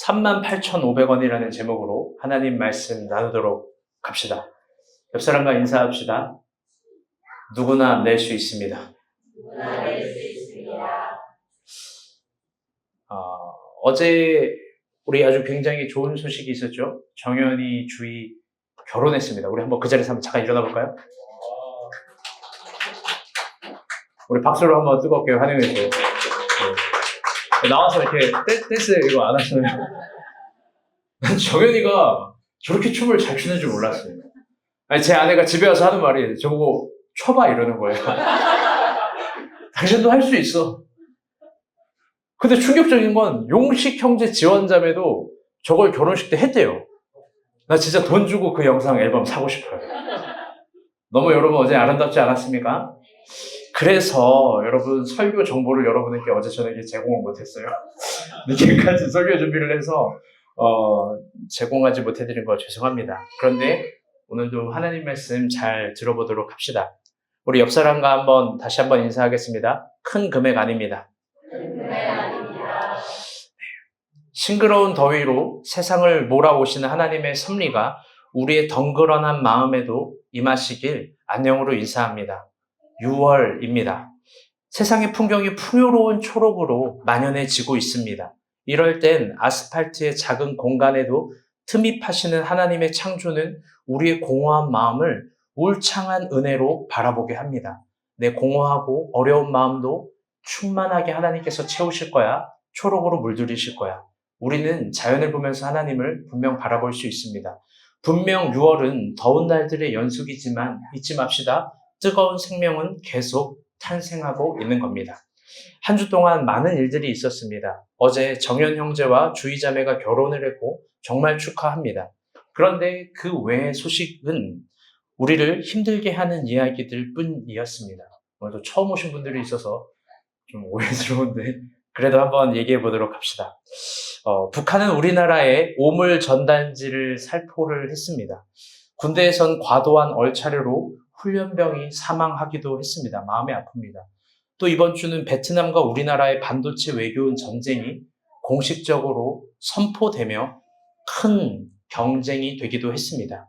38,500원이라는 제목으로 하나님 말씀 나누도록 합시다. 옆 사람과 인사합시다. 누구나 낼 수 있습니다. 어제 우리 아주 굉장히 좋은 소식이 있었죠. 정연이 주희 결혼했습니다. 우리 한번 그 자리에서 한번 잠깐 일어나 볼까요? 우리 박수로 한번 뜨겁게 환영해 주세요. 네. 나와서 이렇게 댄스 이거 안 하시나요? 정연이가 저렇게 춤을 잘 추는 줄 몰랐어요. 아니, 제 아내가 집에 와서 하는 말이 저보고 춰봐 이러는 거예요. 당신도 할 수 있어. 근데 충격적인 건 용식 형제 지원자매도 저걸 결혼식 때 했대요. 나 진짜 돈 주고 그 영상 앨범 사고 싶어요. 너무 여러분 어제 아름답지 않았습니까? 그래서 여러분 설교 정보를 여러분에게 어제 저녁에 제공을 못했어요. 늦게까지 설교 준비를 해서 제공하지 못해드린 거 죄송합니다. 그런데 오늘도 하나님 말씀 잘 들어보도록 합시다. 우리 옆 사람과 다시 한번 인사하겠습니다. 큰 금액 아닙니다. 싱그러운 더위로 세상을 몰아오시는 하나님의 섭리가 우리의 덩그러난 마음에도 임하시길 안녕으로 인사합니다. 6월입니다. 세상의 풍경이 풍요로운 초록으로 만연해지고 있습니다. 이럴 땐 아스팔트의 작은 공간에도 틈이 파시는 하나님의 창조는 우리의 공허한 마음을 울창한 은혜로 바라보게 합니다. 내 공허하고 어려운 마음도 충만하게 하나님께서 채우실 거야. 초록으로 물들이실 거야. 우리는 자연을 보면서 하나님을 분명 바라볼 수 있습니다. 분명 6월은 더운 날들의 연속이지만 잊지 맙시다. 뜨거운 생명은 계속 탄생하고 있는 겁니다. 한 주 동안 많은 일들이 있었습니다. 어제 정연 형제와 주희 자매가 결혼을 했고 정말 축하합니다. 그런데 그 외의 소식은 우리를 힘들게 하는 이야기들 뿐이었습니다. 오늘도 처음 오신 분들이 있어서 좀 오해스러운데 그래도 한번 얘기해 보도록 합시다. 북한은 우리나라에 오물 전단지를 살포를 했습니다. 군대에선 과도한 얼차려로 훈련병이 사망하기도 했습니다. 마음이 아픕니다. 또 이번 주는 베트남과 우리나라의 반도체 외교원 전쟁이 공식적으로 선포되며 큰 경쟁이 되기도 했습니다.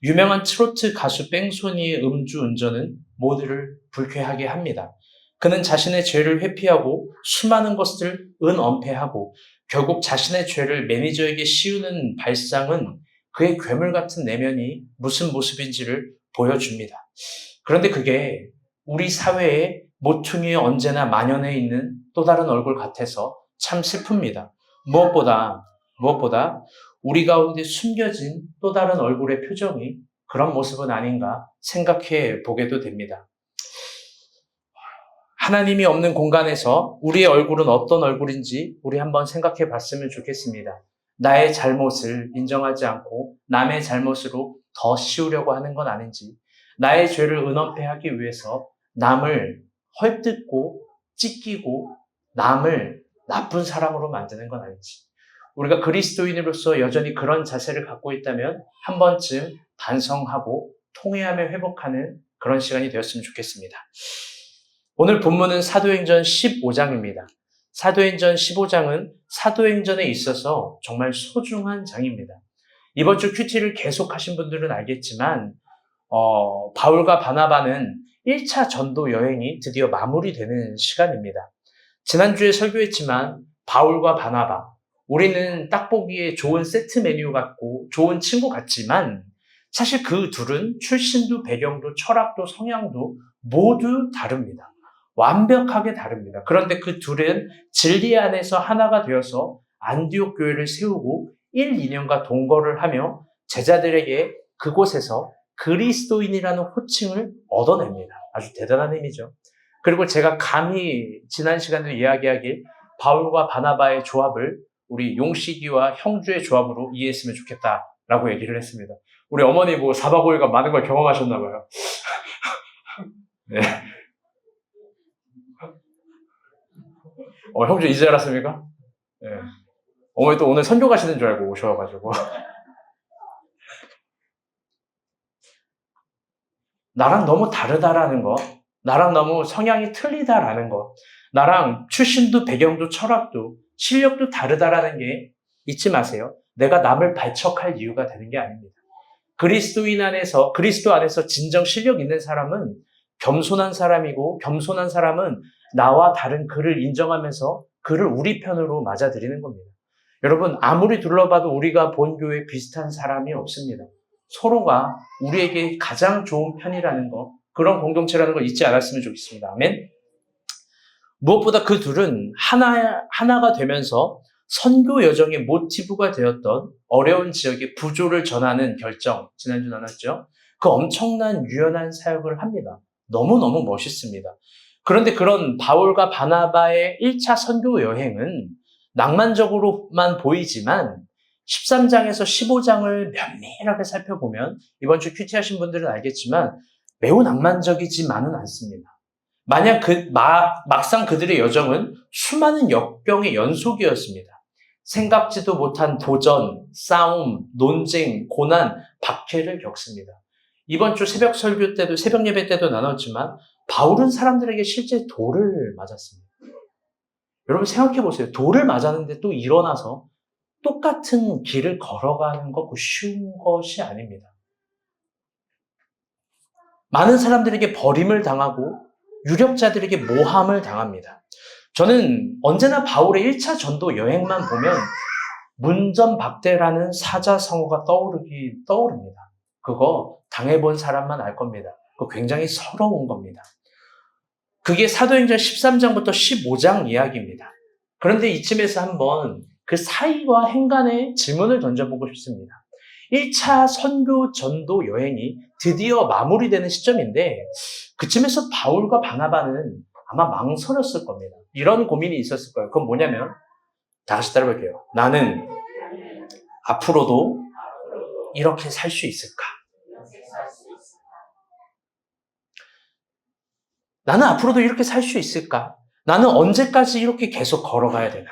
유명한 트로트 가수 뺑소니의 음주운전은 모두를 불쾌하게 합니다. 그는 자신의 죄를 회피하고 수많은 것을 은엄폐하고 결국 자신의 죄를 매니저에게 씌우는 발상은 그의 괴물 같은 내면이 무슨 모습인지를 보여줍니다. 그런데 그게 우리 사회의 모퉁이에 언제나 만연해 있는 또 다른 얼굴 같아서 참 슬픕니다. 무엇보다 우리 가운데 숨겨진 또 다른 얼굴의 표정이 그런 모습은 아닌가 생각해 보게도 됩니다. 하나님이 없는 공간에서 우리의 얼굴은 어떤 얼굴인지 우리 한번 생각해 봤으면 좋겠습니다. 나의 잘못을 인정하지 않고 남의 잘못으로 더 씌우려고 하는 건 아닌지, 나의 죄를 은엄폐하기 위해서 남을 헐뜯고 찢기고 남을 나쁜 사람으로 만드는 건 아닌지, 우리가 그리스도인으로서 여전히 그런 자세를 갖고 있다면 한 번쯤 반성하고 통회하며 회복하는 그런 시간이 되었으면 좋겠습니다. 오늘 본문은 사도행전 15장입니다. 사도행전 15장은 사도행전에 있어서 정말 소중한 장입니다. 이번 주 큐티를 계속 하신 분들은 알겠지만 바울과 바나바는 1차 전도 여행이 드디어 마무리되는 시간입니다. 지난주에 설교했지만 바울과 바나바, 우리는 딱 보기에 좋은 세트 메뉴 같고 좋은 친구 같지만 사실 그 둘은 출신도 배경도 철학도 성향도 모두 다릅니다. 완벽하게 다릅니다. 그런데 그 둘은 진리 안에서 하나가 되어서 안디옥 교회를 세우고 1, 2년간 동거를 하며 제자들에게 그곳에서 그리스도인이라는 호칭을 얻어냅니다. 아주 대단한 힘이죠. 그리고 제가 감히 지난 시간에 이야기하길 바울과 바나바의 조합을 우리 용식이와 형주의 조합으로 이해했으면 좋겠다라고 얘기를 했습니다. 우리 어머니 4박 5일간 많은 걸 경험하셨나 봐요. 네. 형주 이제 알았습니까? 네. 어머니 또 오늘 선교 가시는 줄 알고 오셔가지고. 나랑 너무 다르다라는 거, 나랑 너무 성향이 틀리다라는 거, 나랑 출신도 배경도 철학도 실력도 다르다라는 게 잊지 마세요. 내가 남을 발척할 이유가 되는 게 아닙니다. 그리스도 안에서 진정 실력 있는 사람은 겸손한 사람이고, 겸손한 사람은 나와 다른 그를 인정하면서 그를 우리 편으로 맞아들이는 겁니다. 여러분, 아무리 둘러봐도 우리가 본 교회에 비슷한 사람이 없습니다. 서로가 우리에게 가장 좋은 편이라는 거, 그런 공동체라는 걸 잊지 않았으면 좋겠습니다. 아멘. 무엇보다 그 둘은 하나가 되면서 선교 여정의 모티브가 되었던 어려운 지역의 부조를 전하는 결정, 지난주 나눴죠. 그 엄청난 유연한 사역을 합니다. 너무너무 멋있습니다. 그런데 그런 바울과 바나바의 1차 선교 여행은 낭만적으로만 보이지만 13장에서 15장을 면밀하게 살펴보면 이번 주 큐티 하신 분들은 알겠지만 매우 낭만적이지만은 않습니다. 막상 그들의 여정은 수많은 역경의 연속이었습니다. 생각지도 못한 도전, 싸움, 논쟁, 고난, 박해를 겪습니다. 이번 주 새벽 설교 때도, 새벽 예배 때도 나눴지만 바울은 사람들에게 실제 돌을 맞았습니다. 여러분 생각해 보세요. 돌을 맞았는데 또 일어나서 똑같은 길을 걸어가는 거 쉬운 것이 아닙니다. 많은 사람들에게 버림을 당하고 유력자들에게 모함을 당합니다. 저는 언제나 바울의 1차 전도 여행만 보면 문전박대라는 사자성어가 떠오릅니다. 그거 당해본 사람만 알 겁니다. 그거 굉장히 서러운 겁니다. 그게 사도행전 13장부터 15장 이야기입니다. 그런데 이쯤에서 한번 그 사이와 행간에 질문을 던져보고 싶습니다. 1차 선교 전도 여행이 드디어 마무리되는 시점인데 그쯤에서 바울과 바나바는 아마 망설였을 겁니다. 이런 고민이 있었을 거예요. 그건 뭐냐면 다 같이 따라볼게요. 나는 앞으로도 이렇게 살 수 있을까? 나는 앞으로도 이렇게 살 수 있을까? 나는 언제까지 이렇게 계속 걸어가야 되나?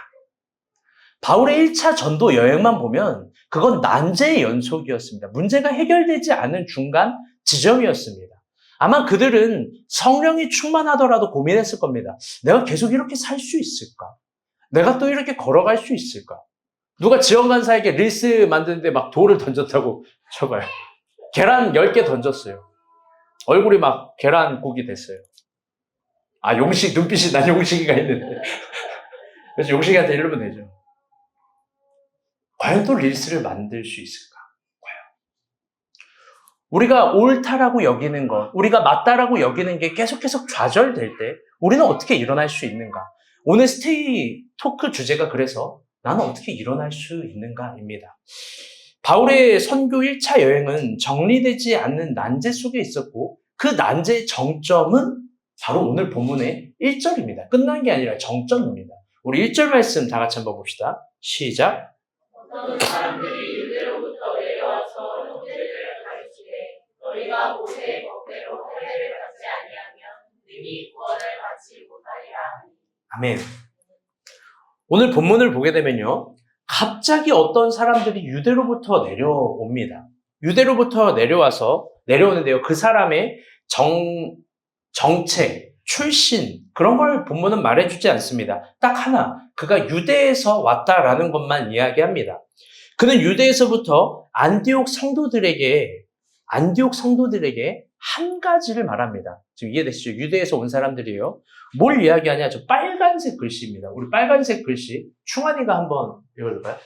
바울의 1차 전도 여행만 보면 그건 난제의 연속이었습니다. 문제가 해결되지 않은 중간 지점이었습니다. 아마 그들은 성령이 충만하더라도 고민했을 겁니다. 내가 계속 이렇게 살 수 있을까? 내가 또 이렇게 걸어갈 수 있을까? 누가 지원간사에게 릴스 만드는데 막 돌을 던졌다고 쳐봐요. 계란 10개 던졌어요. 얼굴이 막 계란국이 됐어요. 난 용식이가 있는데. 그래서 용식이한테 이러면 되죠. 과연 또 릴스를 만들 수 있을까? 우리가 옳다라고 여기는 것, 우리가 맞다라고 여기는 게 계속 좌절될 때 우리는 어떻게 일어날 수 있는가? 오늘 스테이 토크 주제가 그래서 나는 어떻게 일어날 수 있는가입니다. 바울의 선교 1차 여행은 정리되지 않는 난제 속에 있었고 그 난제의 정점은 바로 오늘 본문의 1절입니다. 끝난 게 아니라 정점입니다. 우리 1절 말씀 다 같이 한번 봅시다. 시작. 어떤 사람들이 유대로부터 내려와서 형제들을 가르치되 너희가 모세의 법대로 할례를 받지 아니하면 능히 구원을 받지 못하리라. 아멘. 오늘 본문을 보게 되면요. 갑자기 어떤 사람들이 유대로부터 내려옵니다. 유대로부터 내려오는데요. 그 사람의 정체, 출신 그런 걸 본문은 말해주지 않습니다. 딱 하나, 그가 유대에서 왔다라는 것만 이야기합니다. 그는 유대에서부터 안디옥 성도들에게 한 가지를 말합니다. 지금 이해되시죠? 유대에서 온 사람들이에요. 뭘 이야기하냐? 저 빨간색 글씨입니다. 우리 빨간색 글씨 충환이가 한번 읽어줄까요?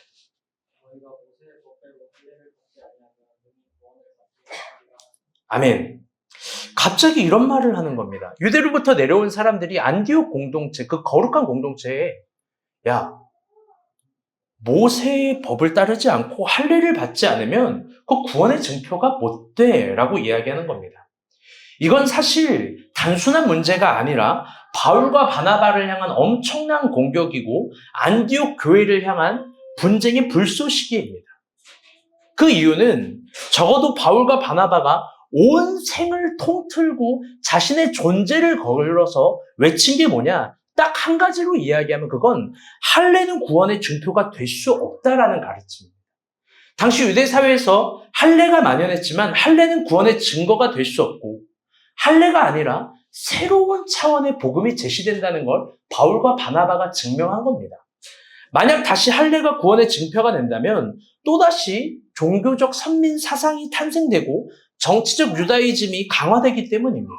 아멘. 갑자기 이런 말을 하는 겁니다. 유대로부터 내려온 사람들이 안디옥 공동체, 그 거룩한 공동체에 야, 모세의 법을 따르지 않고 할례를 받지 않으면 그 구원의 증표가 못 돼 라고 이야기하는 겁니다. 이건 사실 단순한 문제가 아니라 바울과 바나바를 향한 엄청난 공격이고 안디옥 교회를 향한 분쟁의 불쏘시개입니다. 그 이유는 적어도 바울과 바나바가 온 생을 통틀고 자신의 존재를 걸어서 외친 게 뭐냐? 딱 한 가지로 이야기하면 그건 할례는 구원의 증표가 될 수 없다라는 가르침입니다. 당시 유대 사회에서 할례가 만연했지만 할례는 구원의 증거가 될 수 없고 할례가 아니라 새로운 차원의 복음이 제시된다는 걸 바울과 바나바가 증명한 겁니다. 만약 다시 할례가 구원의 징표가 된다면 또다시 종교적 선민 사상이 탄생되고 정치적 유다이즘이 강화되기 때문입니다.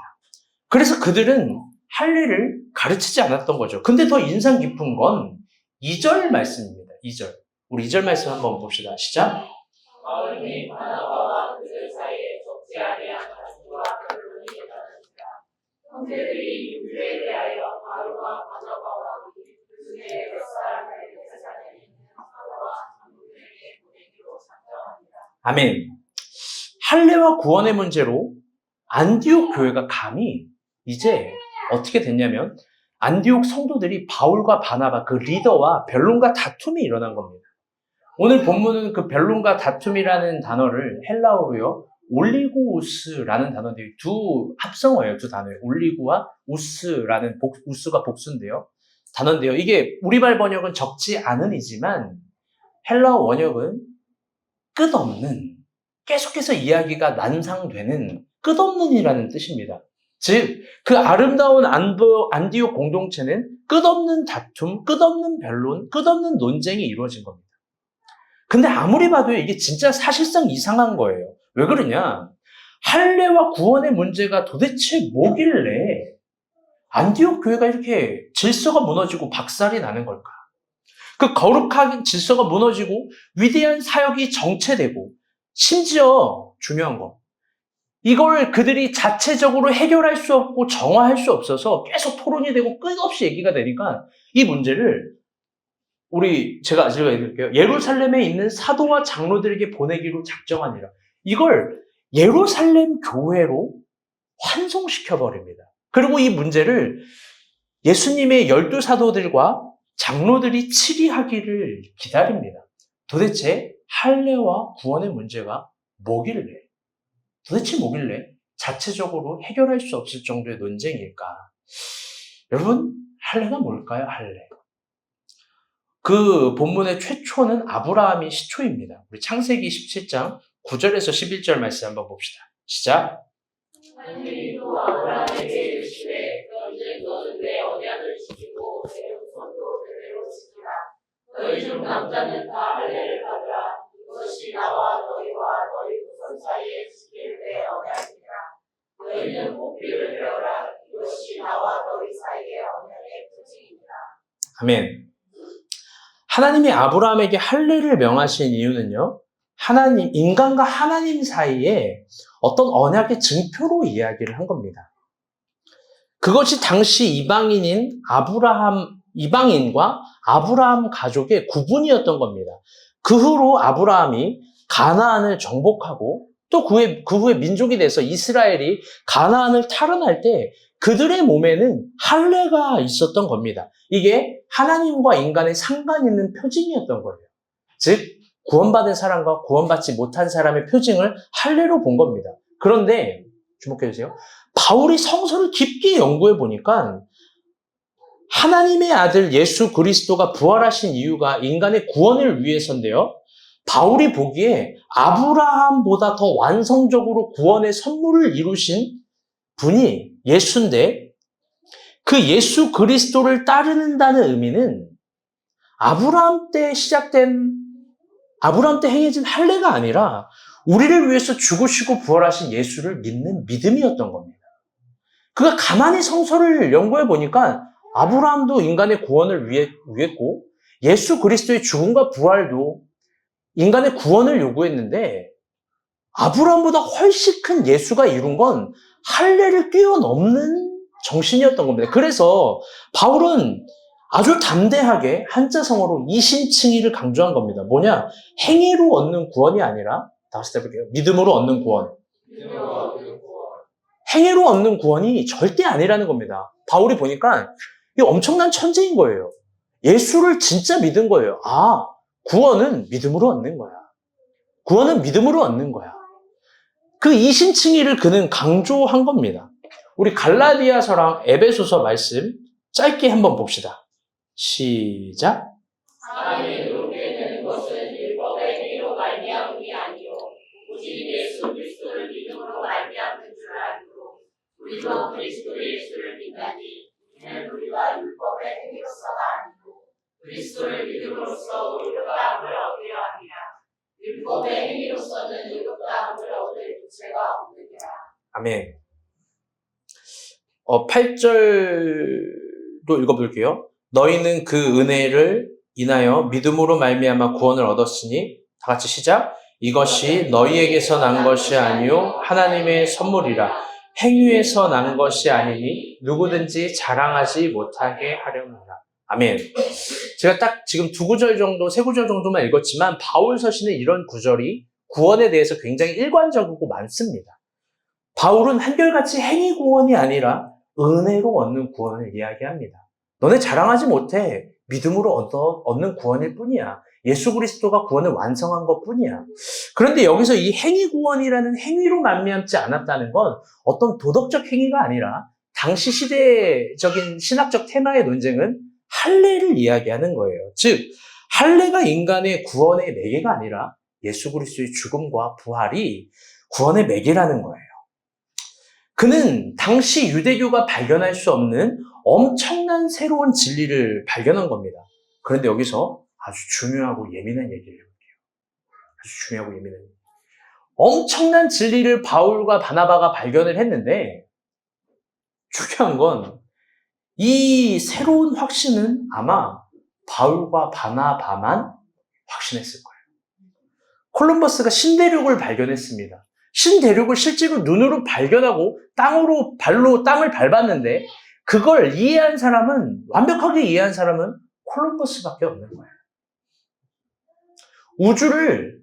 그래서 그들은 할례를 가르치지 않았던 거죠. 근데 더 인상 깊은 건 2절 말씀입니다. 2절. 우리 2절 말씀 한번 봅시다. 시작. 바울이 바나바와 그들 사이에 적지 아니한 가족과 결론이 일어났습니다. 형제들이 윤리에 대하여 바울과 바나바와 그중에 몇 사람을 제사장에 있는 사도와 장로들에게 보내기로 작정합니다. 아멘. 할례와 구원의 문제로 안디옥 교회가 감히 이제 어떻게 됐냐면 안디옥 성도들이 바울과 바나바 그 리더와 변론과 다툼이 일어난 겁니다. 오늘 본문은 그 변론과 다툼이라는 단어를 헬라어로요 올리고우스라는 단어인데요. 두 합성어예요. 두 단어예요. 올리고와 우스라는 우스가 복수인데요. 단어인데요. 이게 우리말 번역은 적지 않은이지만 헬라어 원역은 끝없는, 계속해서 이야기가 난상되는 끝없는이라는 뜻입니다. 즉, 그 아름다운 안디옥 공동체는 끝없는 다툼, 끝없는 변론, 끝없는 논쟁이 이루어진 겁니다. 근데 아무리 봐도 이게 진짜 사실상 이상한 거예요. 왜 그러냐? 할례와 구원의 문제가 도대체 뭐길래 안디옥 교회가 이렇게 질서가 무너지고 박살이 나는 걸까? 그 거룩한 질서가 무너지고 위대한 사역이 정체되고 심지어 중요한 거, 이걸 그들이 자체적으로 해결할 수 없고 정화할 수 없어서 계속 토론이 되고 끝없이 얘기가 되니까 이 문제를 제가 읽을게요. 예루살렘에 있는 사도와 장로들에게 보내기로 작정하니라. 이걸 예루살렘 교회로 환송시켜버립니다. 그리고 이 문제를 예수님의 12사도들과 장로들이 치리하기를 기다립니다. 도대체 할례와 구원의 문제가 뭐길래, 도대체 뭐길래 자체적으로 해결할 수 없을 정도의 논쟁일까? 여러분, 할례가 뭘까요? 할례. 그 본문의 최초는 아브라함이 시초입니다. 우리 창세기 17장 9절에서 11절 말씀 한번 봅시다. 시작. 하나님이 또 아브라함에게 이르시되 너는 내 언약을 지키고 내 후손도 그대로 지키라. 너희 중 남자는 다 할례를 받으라. 이것이 나와 너희와 너희 후손 사이에 지킬 내 언약이니라. 너희는 복비를 배워라. 이것이 나와 너희 사이의 언약의 표징이니라. 아멘. 하나님이 아브라함에게 할례를 명하신 이유는요, 인간과 하나님 사이에 어떤 언약의 증표로 이야기를 한 겁니다. 그것이 당시 이방인과 아브라함 가족의 구분이었던 겁니다. 그 후로 아브라함이 가나안을 정복하고 또 그 후에 민족이 돼서 이스라엘이 가나안을 탈환할 때 그들의 몸에는 할례가 있었던 겁니다. 이게 하나님과 인간의 상관 있는 표징이었던 거예요. 즉, 구원받은 사람과 구원받지 못한 사람의 표징을 할례로 본 겁니다. 그런데 주목해 주세요. 바울이 성서를 깊게 연구해 보니까 하나님의 아들 예수 그리스도가 부활하신 이유가 인간의 구원을 위해서인데요. 바울이 보기에 아브라함보다 더 완성적으로 구원의 선물을 이루신 분이 예수인데, 그 예수 그리스도를 따르는다는 의미는 아브라함 때 행해진 할례가 아니라 우리를 위해서 죽으시고 부활하신 예수를 믿는 믿음이었던 겁니다. 그가 가만히 성서를 연구해 보니까 아브라함도 인간의 구원을 위했고 예수 그리스도의 죽음과 부활도 인간의 구원을 요구했는데 아브라함보다 훨씬 큰 예수가 이룬 건 할례를 뛰어넘는 정신이었던 겁니다. 그래서 바울은 아주 담대하게 한자성어로 이신칭의를 강조한 겁니다. 뭐냐? 행위로 얻는 구원이 아니라, 다시 해볼게요. 믿음으로 얻는 구원. 행위로 얻는 구원이 절대 아니라는 겁니다. 바울이 보니까 이게 엄청난 천재인 거예요. 예수를 진짜 믿은 거예요. 구원은 믿음으로 얻는 거야. 구원은 믿음으로 얻는 거야. 그 이신칭의를 그는 강조한 겁니다. 우리 갈라디아서랑 에베소서 말씀 짧게 한번 봅시다. 시작. 사람이 의롭게 되는 것은 율법의 행위로 말미암음이 아니요 오직 예수 그리스도를 믿음으로 말미암는 줄 알므로 우리도 그리스도 예수를 믿나니 이는 우리가 율법의 행위로서가 아니고 그리스도를 믿음으로써 의롭다함을 얻으려 하니라. 율법의 행위로서는 의롭다함을 얻을 부채가 없느니라. 아멘. 8절도 읽어볼게요. 너희는 그 은혜를 인하여 믿음으로 말미암아 구원을 얻었으니, 다 같이 시작. 이것이 너희에게서 난 것이 아니요 하나님의 선물이라. 행위에서 난 것이 아니니 누구든지 자랑하지 못하게 하려니라. 아멘. 제가 딱 지금 두 구절 정도, 세 구절 정도만 읽었지만 바울 서신에 이런 구절이 구원에 대해서 굉장히 일관적이고 많습니다. 바울은 한결같이 행위 구원이 아니라 은혜로 얻는 구원을 이야기합니다. 너네 자랑하지 못해. 믿음으로 얻는 구원일 뿐이야. 예수 그리스도가 구원을 완성한 것 뿐이야. 그런데 여기서 이 행위 구원이라는 행위로 말미암지 않았다는 건 어떤 도덕적 행위가 아니라 당시 시대적인 신학적 테마의 논쟁은 할례를 이야기하는 거예요. 즉, 할례가 인간의 구원의 매개가 아니라 예수 그리스도의 죽음과 부활이 구원의 매개라는 거예요. 그는 당시 유대교가 발견할 수 없는 엄청난 새로운 진리를 발견한 겁니다. 그런데 여기서 아주 중요하고 예민한 얘기를 해볼게요. 아주 중요하고 예민한 얘기. 엄청난 진리를 바울과 바나바가 발견을 했는데 중요한 건 이 새로운 확신은 아마 바울과 바나바만 확신했을 거예요. 콜럼버스가 신대륙을 발견했습니다. 신대륙을 실제로 눈으로 발견하고 발로 땅을 밟았는데 그걸 이해한 사람은, 완벽하게 이해한 사람은 콜럼버스밖에 없는 거예요.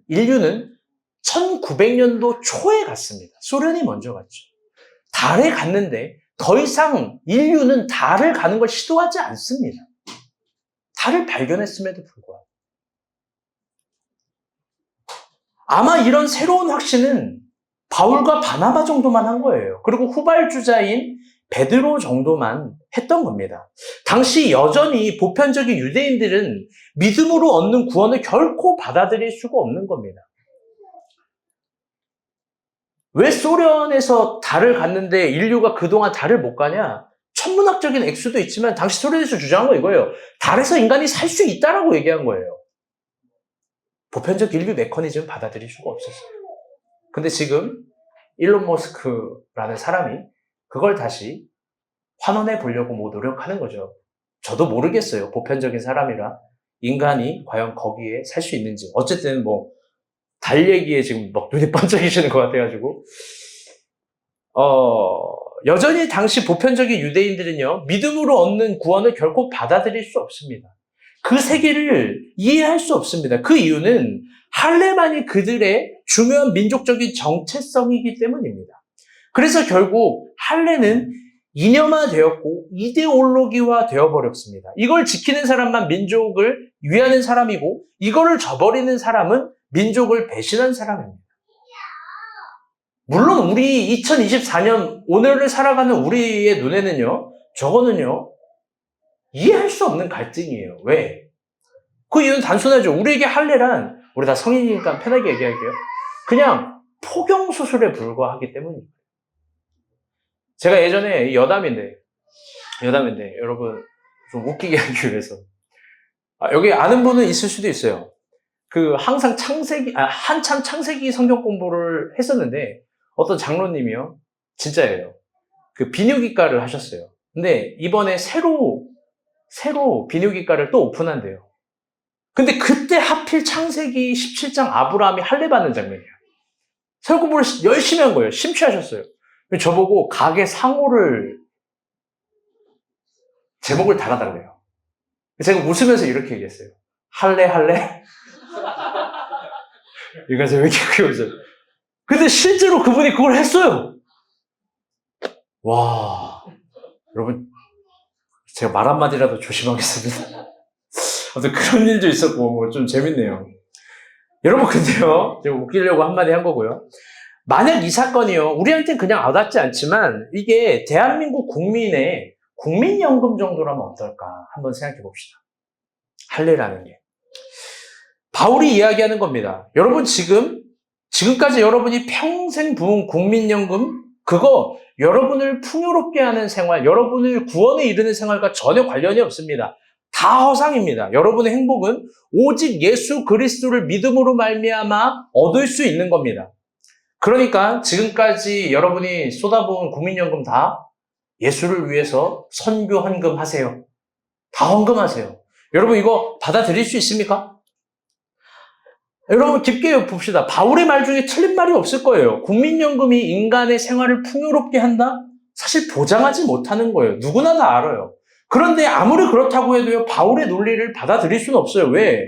인류는 1900년도 초에 갔습니다. 소련이 먼저 갔죠. 달에 갔는데 더 이상 인류는 달을 가는 걸 시도하지 않습니다. 달을 발견했음에도 불구하고. 아마 이런 새로운 확신은 바울과 바나바 정도만 한 거예요. 그리고 후발주자인 베드로 정도만 했던 겁니다. 당시 여전히 보편적인 유대인들은 믿음으로 얻는 구원을 결코 받아들일 수가 없는 겁니다. 왜 소련에서 달을 갔는데 인류가 그동안 달을 못 가냐? 천문학적인 액수도 있지만 당시 소련에서 주장한 거 이거예요. 달에서 인간이 살 수 있다라고 얘기한 거예요. 보편적 인류 메커니즘을 받아들일 수가 없었어요. 근데 지금 일론 머스크라는 사람이 그걸 다시 환원해 보려고 노력하는 거죠. 저도 모르겠어요. 보편적인 사람이라 인간이 과연 거기에 살 수 있는지. 어쨌든 달 얘기에 지금 막 눈이 반짝이시는 것 같아가지고 여전히 당시 보편적인 유대인들은요, 믿음으로 얻는 구원을 결코 받아들일 수 없습니다. 그 세계를 이해할 수 없습니다. 그 이유는 할례만이 그들의 중요한 민족적인 정체성이기 때문입니다. 그래서 결국 할례는 이념화되었고 이데올로기화 되어버렸습니다. 이걸 지키는 사람만 민족을 위하는 사람이고 이거를 저버리는 사람은 민족을 배신한 사람입니다. 물론 우리 2024년 오늘을 살아가는 우리의 눈에는요, 저거는요, 이해할 수 없는 갈등이에요. 왜? 그 이유는 단순하죠. 우리에게 할례란, 우리 다 성인이니까 편하게 얘기할게요. 그냥 포경수술에 불과하기 때문입니다. 제가 예전에 여담인데 여러분 좀 웃기게 하기 위해서 여기 아는 분은 있을 수도 있어요. 항상 한참 창세기 성경 공부를 했었는데 어떤 장로님이요, 진짜예요. 비뇨기과를 하셨어요. 근데 이번에 새로 비뇨기과를 또 오픈한대요. 근데 그때 하필 창세기 17장 아브라함이 할례 받는 장면이에요. 성경 공부를 열심히 한 거예요. 심취하셨어요. 저보고 가게 상호를 제목을 달아달래요. 제가 웃으면서 이렇게 얘기했어요. 할례? 이거 제가 왜 이렇게 크게 웃어요? 근데 실제로 그분이 그걸 했어요. 와, 여러분, 제가 말 한마디라도 조심하겠습니다. 아무튼 그런 일도 있었고 좀 재밌네요. 여러분, 근데요, 제가 웃기려고 한마디 한 거고요. 만약 이 사건이요, 우리한테는 그냥 와닿지 않지만 이게 대한민국 국민의 국민연금 정도라면 어떨까 한번 생각해 봅시다. 할례라는 게. 바울이 이야기하는 겁니다. 여러분, 지금까지 여러분이 평생 부은 국민연금, 그거 여러분을 풍요롭게 하는 생활, 여러분을 구원에 이르는 생활과 전혀 관련이 없습니다. 다 허상입니다. 여러분의 행복은 오직 예수 그리스도를 믿음으로 말미암아 얻을 수 있는 겁니다. 그러니까 지금까지 여러분이 쏟아부은 국민연금 다 예수를 위해서 선교 헌금하세요. 다 헌금하세요. 여러분 이거 받아들일 수 있습니까? 여러분 깊게 봅시다. 바울의 말 중에 틀린 말이 없을 거예요. 국민연금이 인간의 생활을 풍요롭게 한다? 사실 보장하지 못하는 거예요. 누구나 다 알아요. 그런데 아무리 그렇다고 해도요, 바울의 논리를 받아들일 수는 없어요. 왜?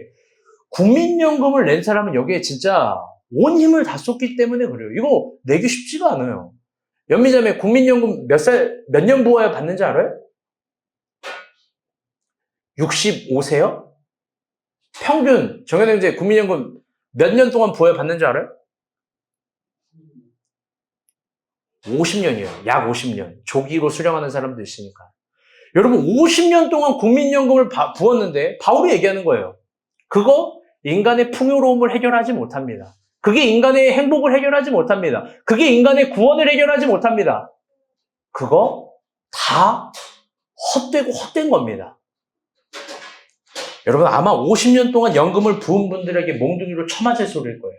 국민연금을 낸 사람은 여기에 진짜 온 힘을 다 쏟기 때문에 그래요. 이거 내기 쉽지가 않아요. 연미자매 국민연금 몇 년 부어야 받는지 알아요? 65세요? 평균, 정현행제 국민연금 몇 년 동안 부어야 받는지 알아요? 50년이에요. 약 50년. 조기로 수령하는 사람도 있으니까. 여러분 50년 동안 국민연금을 부었는데 바울이 얘기하는 거예요. 그거 인간의 풍요로움을 해결하지 못합니다. 그게 인간의 행복을 해결하지 못합니다. 그게 인간의 구원을 해결하지 못합니다. 그거 다 헛되고 헛된 겁니다. 여러분 아마 50년 동안 연금을 부은 분들에게 몽둥이로 쳐맞을 소리일 거예요.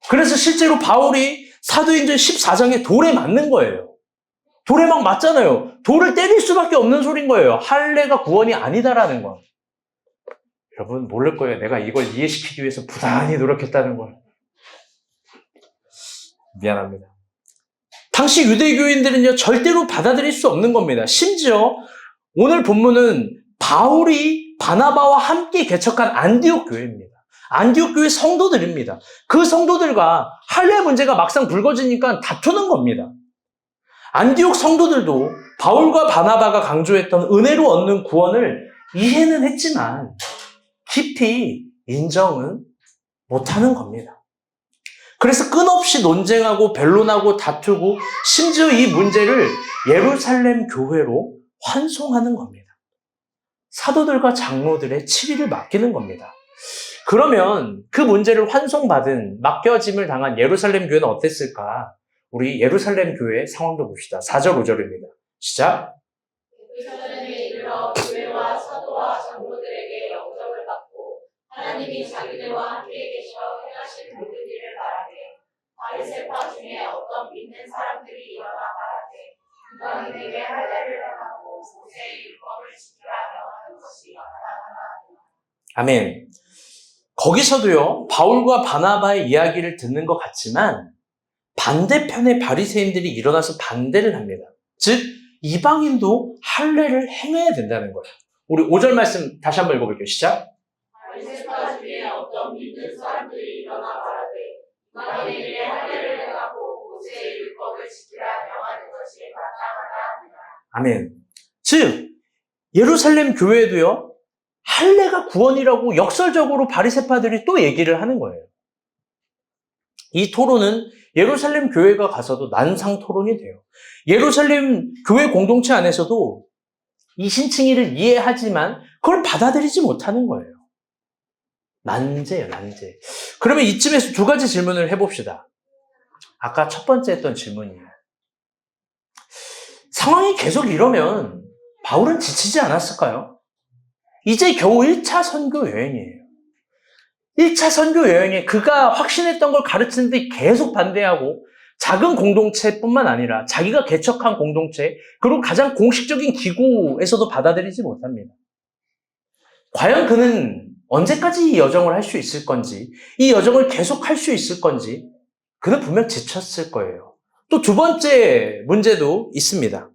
그래서 실제로 바울이 사도행전 14장에 돌에 맞는 거예요. 돌에 막 맞잖아요. 돌을 때릴 수밖에 없는 소린 거예요. 할례가 구원이 아니다라는 거. 여러분 모를 거예요. 내가 이걸 이해시키기 위해서 부단히 노력했다는 걸. 미안합니다. 당시 유대교인들은요 절대로 받아들일 수 없는 겁니다. 심지어 오늘 본문은 바울이 바나바와 함께 개척한 안디옥 교회입니다. 안디옥 교회 성도들입니다. 그 성도들과 할례 문제가 막상 불거지니까 다투는 겁니다. 안디옥 성도들도 바울과 바나바가 강조했던 은혜로 얻는 구원을 이해는 했지만 깊이 인정은 못하는 겁니다. 그래서 끝없이 논쟁하고 변론하고 다투고 심지어 이 문제를 예루살렘 교회로 환송하는 겁니다. 사도들과 장로들의 치리를 맡기는 겁니다. 그러면 그 문제를 환송받은 맡겨짐을 당한 예루살렘 교회는 어땠을까? 우리 예루살렘 교회의 상황도 봅시다. 4절 5절입니다. 시작. 예루살렘에 이르러 교회와 사도와 장로들에게 영접을 받고 하나님이 자기들과 함께 계셔 행하신 모든 일을 말하되 바리새파 중에 어떤 믿는 사람들이 일어나 말하되 너희에게 할례를 행하고 모세의 율법을 지키라 명하는 것이 마땅하나. 아멘. 거기서도요 바울과 바나바의 이야기를 듣는 것 같지만 반대편의 바리새인들이 일어나서 반대를 합니다. 즉 이방인도 할례를 행해야 된다는 거예요. 우리 5절 말씀 다시 한번 읽어볼게요. 시작. 바리새파 중에 어떤 믿는 사람들이 일어나 말하되 너희에게 할례를 행하고 모세의 율법을 지키라 명하는 것이 마땅하다. 아멘. 즉 예루살렘 교회도요 할례가 구원이라고 역설적으로 바리새파들이 또 얘기를 하는 거예요. 이 토론은 예루살렘 교회가 가서도 난상 토론이 돼요. 예루살렘 교회 공동체 안에서도 이 신칭의를 이해하지만 그걸 받아들이지 못하는 거예요. 난제예요, 난제. 그러면 이쯤에서 두 가지 질문을 해봅시다. 아까 첫 번째 했던 질문이에요. 상황이 계속 이러면 바울은 지치지 않았을까요? 이제 겨우 1차 선교 여행이에요. 1차 선교 여행에 그가 확신했던 걸 가르치는데 계속 반대하고 작은 공동체뿐만 아니라 자기가 개척한 공동체 그리고 가장 공식적인 기구에서도 받아들이지 못합니다. 과연 그는 언제까지 이 여정을 할 수 있을 건지 이 여정을 계속 할 수 있을 건지 그는 분명 지쳤을 거예요. 또 두 번째 문제도 있습니다.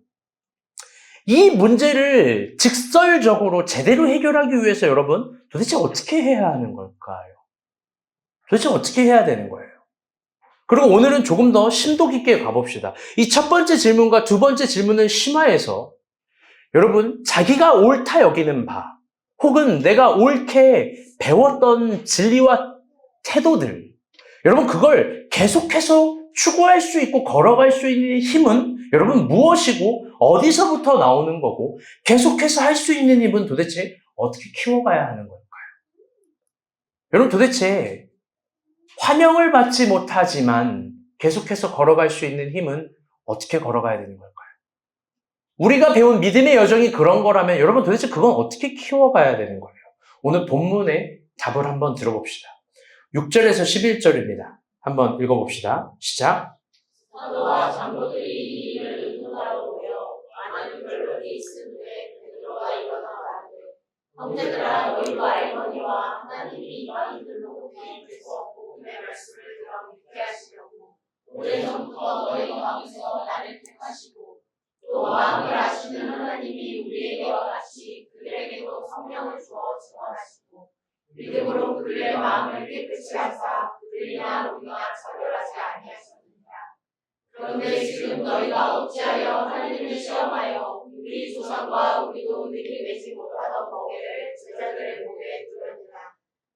이 문제를 직설적으로 제대로 해결하기 위해서 여러분 도대체 어떻게 해야 하는 걸까요? 도대체 어떻게 해야 되는 거예요? 그리고 오늘은 조금 더 심도 깊게 가봅시다. 이 첫 번째 질문과 두 번째 질문을 심화해서 여러분 자기가 옳다 여기는 바 혹은 내가 옳게 배웠던 진리와 태도들 여러분 그걸 계속해서 추구할 수 있고 걸어갈 수 있는 힘은 여러분 무엇이고 어디서부터 나오는 거고 계속해서 할 수 있는 힘은 도대체 어떻게 키워가야 하는 걸까요? 여러분 도대체 환영을 받지 못하지만 계속해서 걸어갈 수 있는 힘은 어떻게 걸어가야 되는 걸까요? 우리가 배운 믿음의 여정이 그런 거라면 여러분 도대체 그건 어떻게 키워가야 되는 거예요? 오늘 본문의 답을 한번 들어봅시다. 6절에서 11절입니다. 한번 읽어봅시다. 시작. 사도와 장로들이 이 일을 의논하러 모여 많은 변론이 있음에 베드로가 일어나 말하되 형제들아 너희도 알거니와 하나님이 이방인들로 개인에서 복음의 말씀을 들어 믿게 하시려고 오래전부터 너희 가운데서 나를 택하시고 또 마음을 아시는 하나님이 우리에게와 같이 그들에게도 성령을 주어 증언하시고 믿음으로 그들의 마음을 깨끗이 하사 그들이나 우리가 차별하지 아니하셨느니라. 그런데 지금 너희가 어찌하여 하나님을 시험하여 우리 조상과 우리도 능히 내지 못하던 멍에를 제자들의 목에 두었느냐.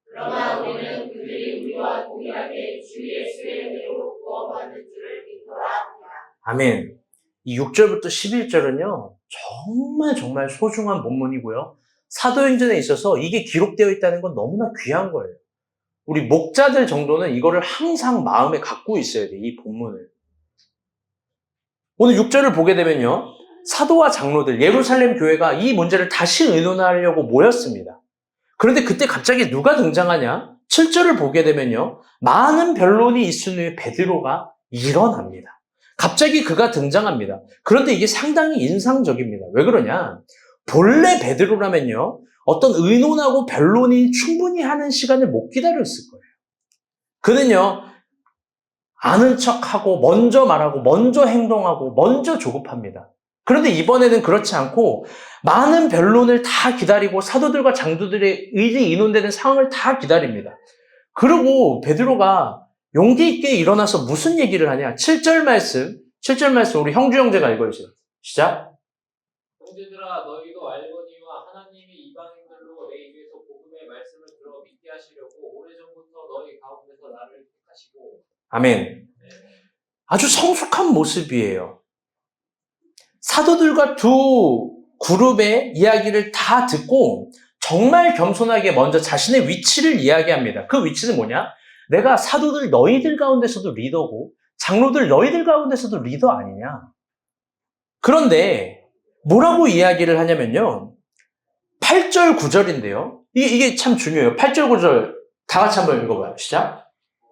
그러나 우리는 그들이 우리와 동일하게 주 예수의 은혜로 구원받는 줄을 믿노라 하니라. 아멘. 이 6절부터 11절은요, 정말 소중한 본문이고요. 사도행전에 있어서 이게 기록되어 있다는 건 너무나 귀한 거예요. 우리 목자들 정도는 이거를 항상 마음에 갖고 있어야 돼, 이 본문을. 오늘 6절을 보게 되면요, 사도와 장로들, 예루살렘 교회가 이 문제를 다시 의논하려고 모였습니다. 그런데 그때 갑자기 누가 등장하냐? 7절을 보게 되면요, 많은 변론이 있은 후에 베드로가 일어납니다. 갑자기 그가 등장합니다. 그런데 이게 상당히 인상적입니다. 왜 그러냐? 본래 베드로라면요, 어떤 의논하고 변론이 충분히 하는 시간을 못 기다렸을 거예요. 그는요, 아는 척하고, 먼저 말하고, 먼저 행동하고, 먼저 조급합니다. 그런데 이번에는 그렇지 않고, 많은 변론을 다 기다리고, 사도들과 장로들의 의리 인논되는 상황을 다 기다립니다. 그리고 베드로가 용기 있게 일어나서 무슨 얘기를 하냐? 7절 말씀 우리 형주 형제가 읽어주세요. 시작. 형제들아 너희도 알거니와 하나님이 이방인들로 내 입에서 복음의 말씀을 들어 믿게 하시려고 오래전부터 너희 가운데서 나를 택하시고. 아멘. 아주 성숙한 모습이에요. 사도들과 두 그룹의 이야기를 다 듣고 정말 겸손하게 먼저 자신의 위치를 이야기합니다. 그 위치는 뭐냐? 내가 사도들 너희들 가운데서도 리더고 장로들 너희들 가운데서도 리더 아니냐? 그런데 뭐라고 이야기를 하냐면요. 8절 9절인데요. 이게 참 중요해요. 8절 9절 다 같이 한번 읽어봐요. 시작.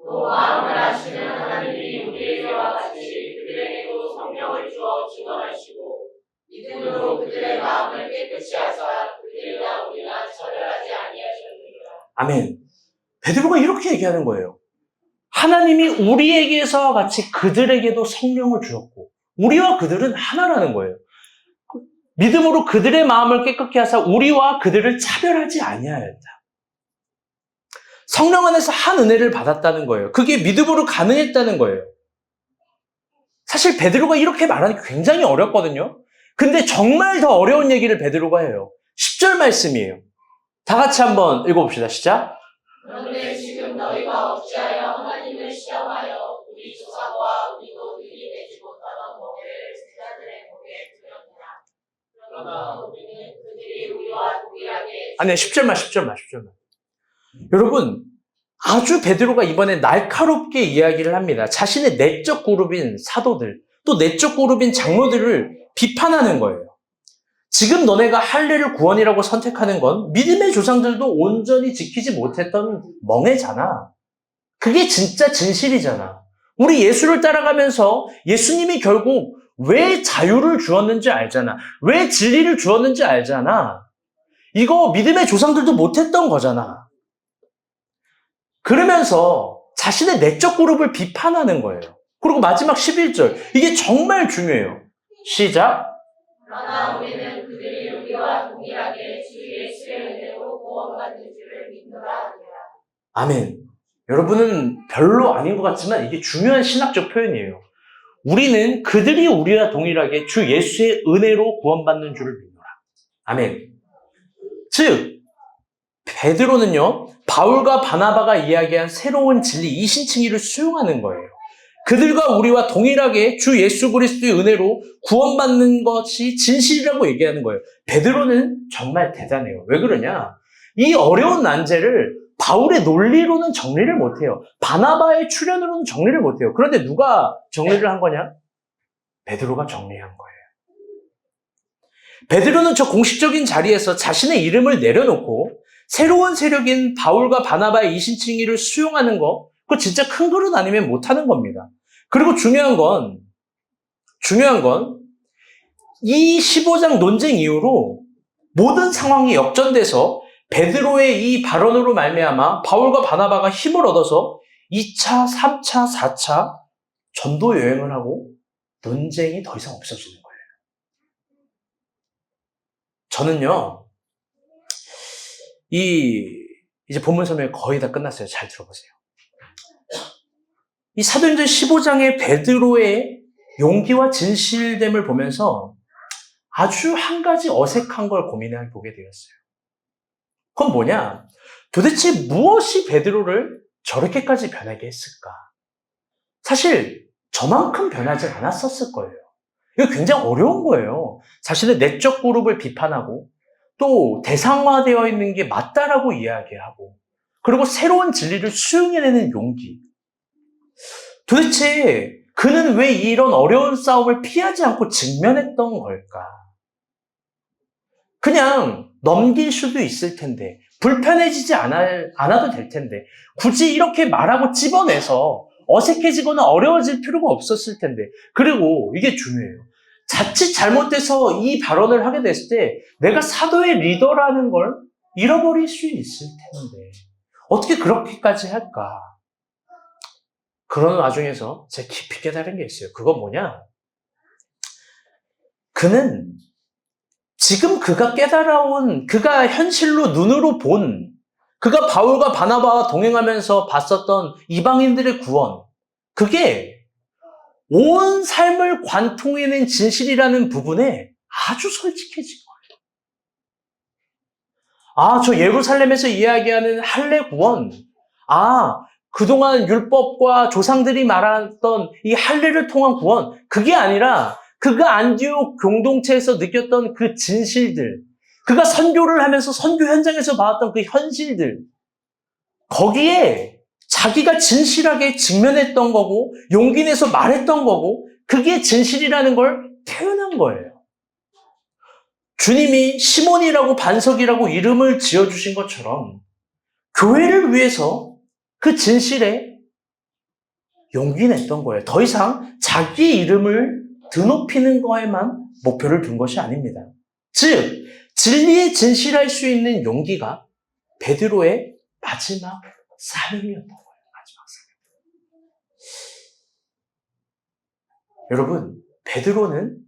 또 마음을 아시는 하나님이 우리에게와 같이 그들에게도 성령을 주어 증언하시고 믿음으로 그들의 마음을 깨끗이 하사 그들이나 우리가 차별하지 아니하셨느니라. 아멘. 베드로가 이렇게 얘기하는 거예요. 하나님이 우리에게서 같이 그들에게도 성령을 주었고 우리와 그들은 하나라는 거예요. 믿음으로 그들의 마음을 깨끗게 하사 우리와 그들을 차별하지 아니하였다. 성령 안에서 한 은혜를 받았다는 거예요. 그게 믿음으로 가능했다는 거예요. 사실 베드로가 이렇게 말하는 게 굉장히 어렵거든요. 근데 정말 더 어려운 얘기를 베드로가 해요. 10절 말씀이에요. 다 같이 한번 읽어봅시다. 시작. 그런데 지금 너희가 어찌하여 하나님을 시험하여 우리 조상과 우리도 능히 내지 못하던 멍에를 제자들의 목에 두었느냐. 그러나 우리는 그들이 우리와 동일하게 아니, 10절만. 여러분, 아주 베드로가 이번에 날카롭게 이야기를 합니다. 자신의 내적 그룹인 사도들, 또 내적 그룹인 장로들을 비판하는 거예요. 지금 너네가 할례를 구원이라고 선택하는 건 믿음의 조상들도 온전히 지키지 못했던 멍해잖아. 그게 진짜 진실이잖아. 우리 예수를 따라가면서 예수님이 결국 왜 자유를 주었는지 알잖아. 왜 진리를 주었는지 알잖아. 이거 믿음의 조상들도 못했던 거잖아. 그러면서 자신의 내적 그룹을 비판하는 거예요. 그리고 마지막 11절. 이게 정말 중요해요. 시작. 그러나 우리는 그들이 우리와 동일하게 주 예수의 은혜로 구원받는 줄을 믿노라 하니라. 아멘. 여러분은 별로 아닌 것 같지만 이게 중요한 신학적 표현이에요. 우리는 그들이 우리와 동일하게 주 예수의 은혜로 구원받는 줄을 믿노라. 아멘. 즉, 베드로는요, 바울과 바나바가 이야기한 새로운 진리, 이신칭의를 수용하는 거예요. 그들과 우리와 동일하게 주 예수 그리스도의 은혜로 구원받는 것이 진실이라고 얘기하는 거예요. 베드로는 정말 대단해요. 왜 그러냐? 이 어려운 난제를 바울의 논리로는 정리를 못해요. 바나바의 출현으로는 정리를 못해요. 그런데 누가 정리를 한 거냐? 베드로가 정리한 거예요. 베드로는 저 공식적인 자리에서 자신의 이름을 내려놓고 새로운 세력인 바울과 바나바의 이신칭의를 수용하는 거, 그거 진짜 큰 그릇 아니면 못하는 겁니다. 그리고 중요한 건 이 15장 논쟁 이후로 모든 상황이 역전돼서 베드로의 이 발언으로 말미암아 바울과 바나바가 힘을 얻어서 2차, 3차, 4차 전도 여행을 하고 논쟁이 더 이상 없어지는 거예요. 저는요, 이제 본문 설명이 거의 다 끝났어요. 잘 들어보세요. 이 사도행전 15장의 베드로의 용기와 진실됨을 보면서 아주 한 가지 어색한 걸 고민해 보게 되었어요. 그건 뭐냐? 도대체 무엇이 베드로를 저렇게까지 변하게 했을까? 사실 저만큼 변하지 않았었을 거예요. 이거 굉장히 어려운 거예요. 자신의 내적 그룹을 비판하고 또 대상화되어 있는 게 맞다라고 이야기하고 그리고 새로운 진리를 수용해내는 용기. 도대체 그는 왜 이런 어려운 싸움을 피하지 않고 직면했던 걸까? 그냥 넘길 수도 있을 텐데 불편해지지 않아도 될 텐데 굳이 이렇게 말하고 찝어내서 어색해지거나 어려워질 필요가 없었을 텐데 그리고 이게 중요해요. 자칫 잘못돼서 이 발언을 하게 됐을 때 내가 사도의 리더라는 걸 잃어버릴 수 있을 텐데 어떻게 그렇게까지 할까? 그런 와중에서 제가 깊이 깨달은 게 있어요. 그건 뭐냐? 그는 지금 그가 깨달아온, 그가 현실로 눈으로 본, 그가 바울과 바나바와 동행하면서 봤었던 이방인들의 구원, 그게 온 삶을 관통해낸 진실이라는 부분에 아주 솔직해진 거예요. 저 예루살렘에서 이야기하는 할례 구원, 그동안 율법과 조상들이 말했던 이 할례를 통한 구원, 그게 아니라 그가 안디옥 공동체에서 느꼈던 그 진실들, 그가 선교를 하면서 선교 현장에서 봤던 그 현실들, 거기에 자기가 진실하게 직면했던 거고 용기 내서 말했던 거고 그게 진실이라는 걸 표현한 거예요. 주님이 시몬이라고 반석이라고 이름을 지어주신 것처럼 교회를 위해서 그 진실에 용기 냈던 거예요. 더 이상 자기 이름을 드높이는 거에만 목표를 둔 것이 아닙니다. 즉, 진리에 진실할 수 있는 용기가 베드로의 마지막 사명이었던 거예요. 마지막 사명. 여러분, 베드로는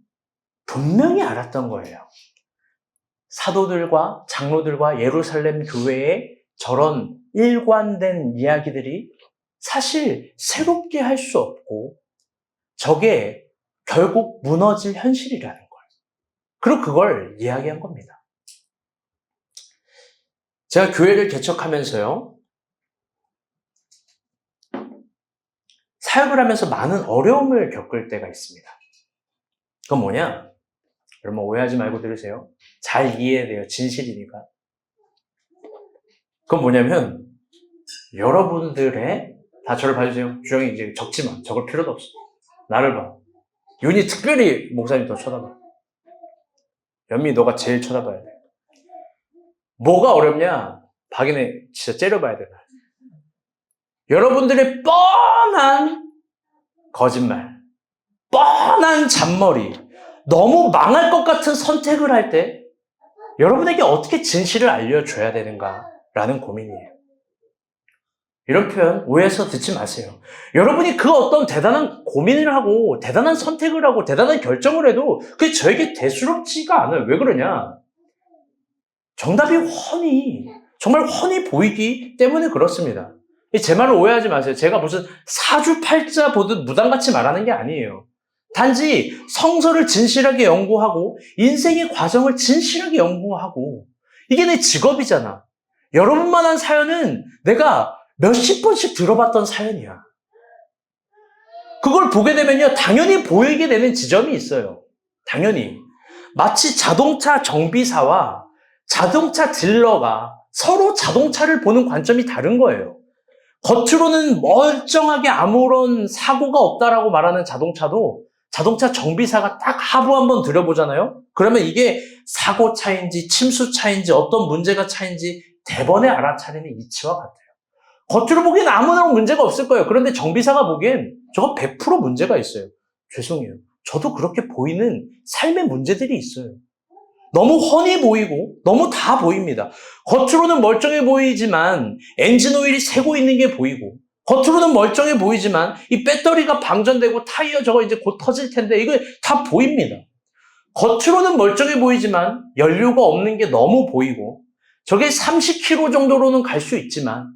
분명히 알았던 거예요. 사도들과 장로들과 예루살렘 교회의 저런 일관된 이야기들이 사실 새롭게 할 수 없고 저게 결국 무너질 현실이라는 걸. 그리고 그걸 이야기한 겁니다. 제가 교회를 개척하면서요, 사역을 하면서 많은 어려움을 겪을 때가 있습니다. 그건 뭐냐? 여러분 오해하지 말고 들으세요. 잘 이해해야 돼요. 진실이니까. 그건 뭐냐면 여러분들의 다 저를 봐주세요. 주영이 이제 적지 마. 적을 필요도 없어. 나를 봐. 윤이 특별히 목사님 더 쳐다봐. 연미 너가 제일 쳐다봐야 돼. 뭐가 어렵냐? 박인혜 진짜 째려봐야 돼. 여러분들의 뻔한 거짓말, 뻔한 잔머리, 너무 망할 것 같은 선택을 할 때 여러분에게 어떻게 진실을 알려줘야 되는가라는 고민이에요. 이런 표현 오해해서 듣지 마세요. 여러분이 그 어떤 대단한 고민을 하고 대단한 선택을 하고 대단한 결정을 해도 그게 저에게 대수롭지가 않아요. 왜 그러냐? 정답이 정말 훤히 보이기 때문에 그렇습니다. 제 말을 오해하지 마세요. 제가 무슨 사주팔자 보듯 무당같이 말하는 게 아니에요. 단지 성서를 진실하게 연구하고 인생의 과정을 진실하게 연구하고 이게 내 직업이잖아. 여러분만한 사연은 내가 몇십 번씩 들어봤던 사연이야. 그걸 보게 되면요, 당연히 보이게 되는 지점이 있어요. 당연히. 마치 자동차 정비사와 자동차 딜러가 서로 자동차를 보는 관점이 다른 거예요. 겉으로는 멀쩡하게 아무런 사고가 없다라고 말하는 자동차도 자동차 정비사가 딱 하부 한번 들여보잖아요? 그러면 이게 사고 차인지 침수 차인지 어떤 문제가 차인지 대번에 알아차리는 이치와 같아요. 겉으로 보기엔 아무런 문제가 없을 거예요. 그런데 정비사가 보기엔 저거 100% 문제가 있어요. 죄송해요. 저도 그렇게 보이는 삶의 문제들이 있어요. 너무 훤히 보이고 너무 다 보입니다. 겉으로는 멀쩡해 보이지만 엔진 오일이 새고 있는 게 보이고 겉으로는 멀쩡해 보이지만 이 배터리가 방전되고 타이어 저거 이제 곧 터질 텐데 이거 다 보입니다. 겉으로는 멀쩡해 보이지만 연료가 없는 게 너무 보이고 저게 30km 정도로는 갈 수 있지만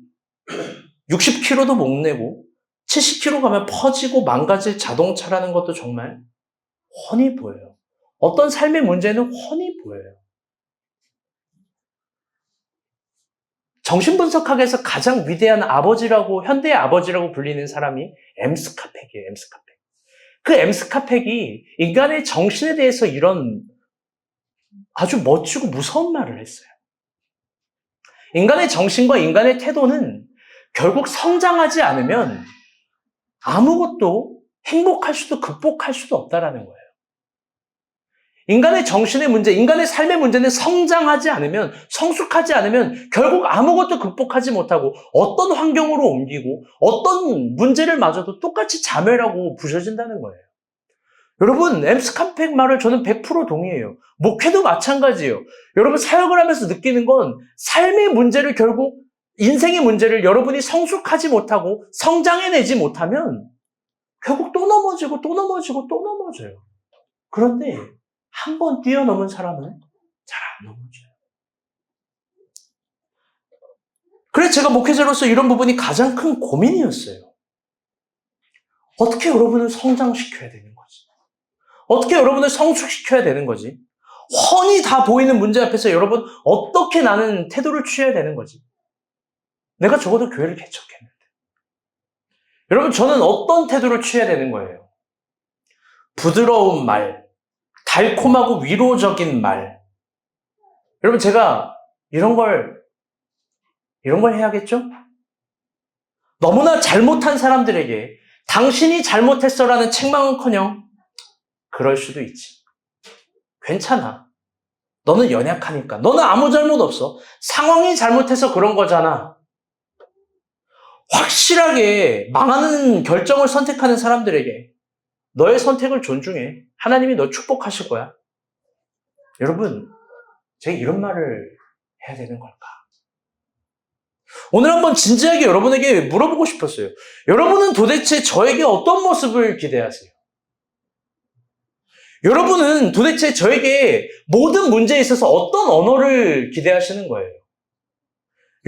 60km도 못 내고 70km 가면 퍼지고 망가질 자동차라는 것도 정말 훤히 보여요. 어떤 삶의 문제는 훤히 보여요. 정신분석학에서 가장 위대한 아버지라고, 현대의 아버지라고 불리는 사람이 엠스카펙이에요, 엠스카펙. 그 엠스카펙이 인간의 정신에 대해서 이런 아주 멋지고 무서운 말을 했어요. 인간의 정신과 인간의 태도는 결국 성장하지 않으면 아무것도 행복할 수도 극복할 수도 없다라는 거예요. 인간의 정신의 문제, 인간의 삶의 문제는 성장하지 않으면, 성숙하지 않으면 결국 아무것도 극복하지 못하고 어떤 환경으로 옮기고 어떤 문제를 맞아도 똑같이 자멸하고 부서진다는 거예요. 여러분, 엠스카펙 말을 저는 100% 동의해요. 목회도 마찬가지예요. 여러분, 사역을 하면서 느끼는 건 삶의 문제를 결국, 인생의 문제를 여러분이 성숙하지 못하고 성장해내지 못하면 결국 또 넘어지고 또 넘어지고 또 넘어져요. 그런데 한 번 뛰어넘은 사람은 잘 안 넘어져요. 그래서 제가 목회자로서 이런 부분이 가장 큰 고민이었어요. 어떻게 여러분을 성장시켜야 되는 거지? 어떻게 여러분을 성숙시켜야 되는 거지? 훤히 다 보이는 문제 앞에서 여러분 어떻게 나는 태도를 취해야 되는 거지? 내가 적어도 교회를 개척했는데. 여러분, 저는 어떤 태도를 취해야 되는 거예요? 부드러운 말, 달콤하고 위로적인 말. 여러분, 제가 이런 걸 해야겠죠? 너무나 잘못한 사람들에게 당신이 잘못했어라는 책망은커녕 그럴 수도 있지. 괜찮아. 너는 연약하니까. 너는 아무 잘못 없어. 상황이 잘못해서 그런 거잖아. 확실하게 망하는 결정을 선택하는 사람들에게 너의 선택을 존중해. 하나님이 너 축복하실 거야. 여러분, 제가 이런 말을 해야 되는 걸까? 오늘 한번 진지하게 여러분에게 물어보고 싶었어요. 여러분은 도대체 저에게 어떤 모습을 기대하세요? 여러분은 도대체 저에게 모든 문제에 있어서 어떤 언어를 기대하시는 거예요?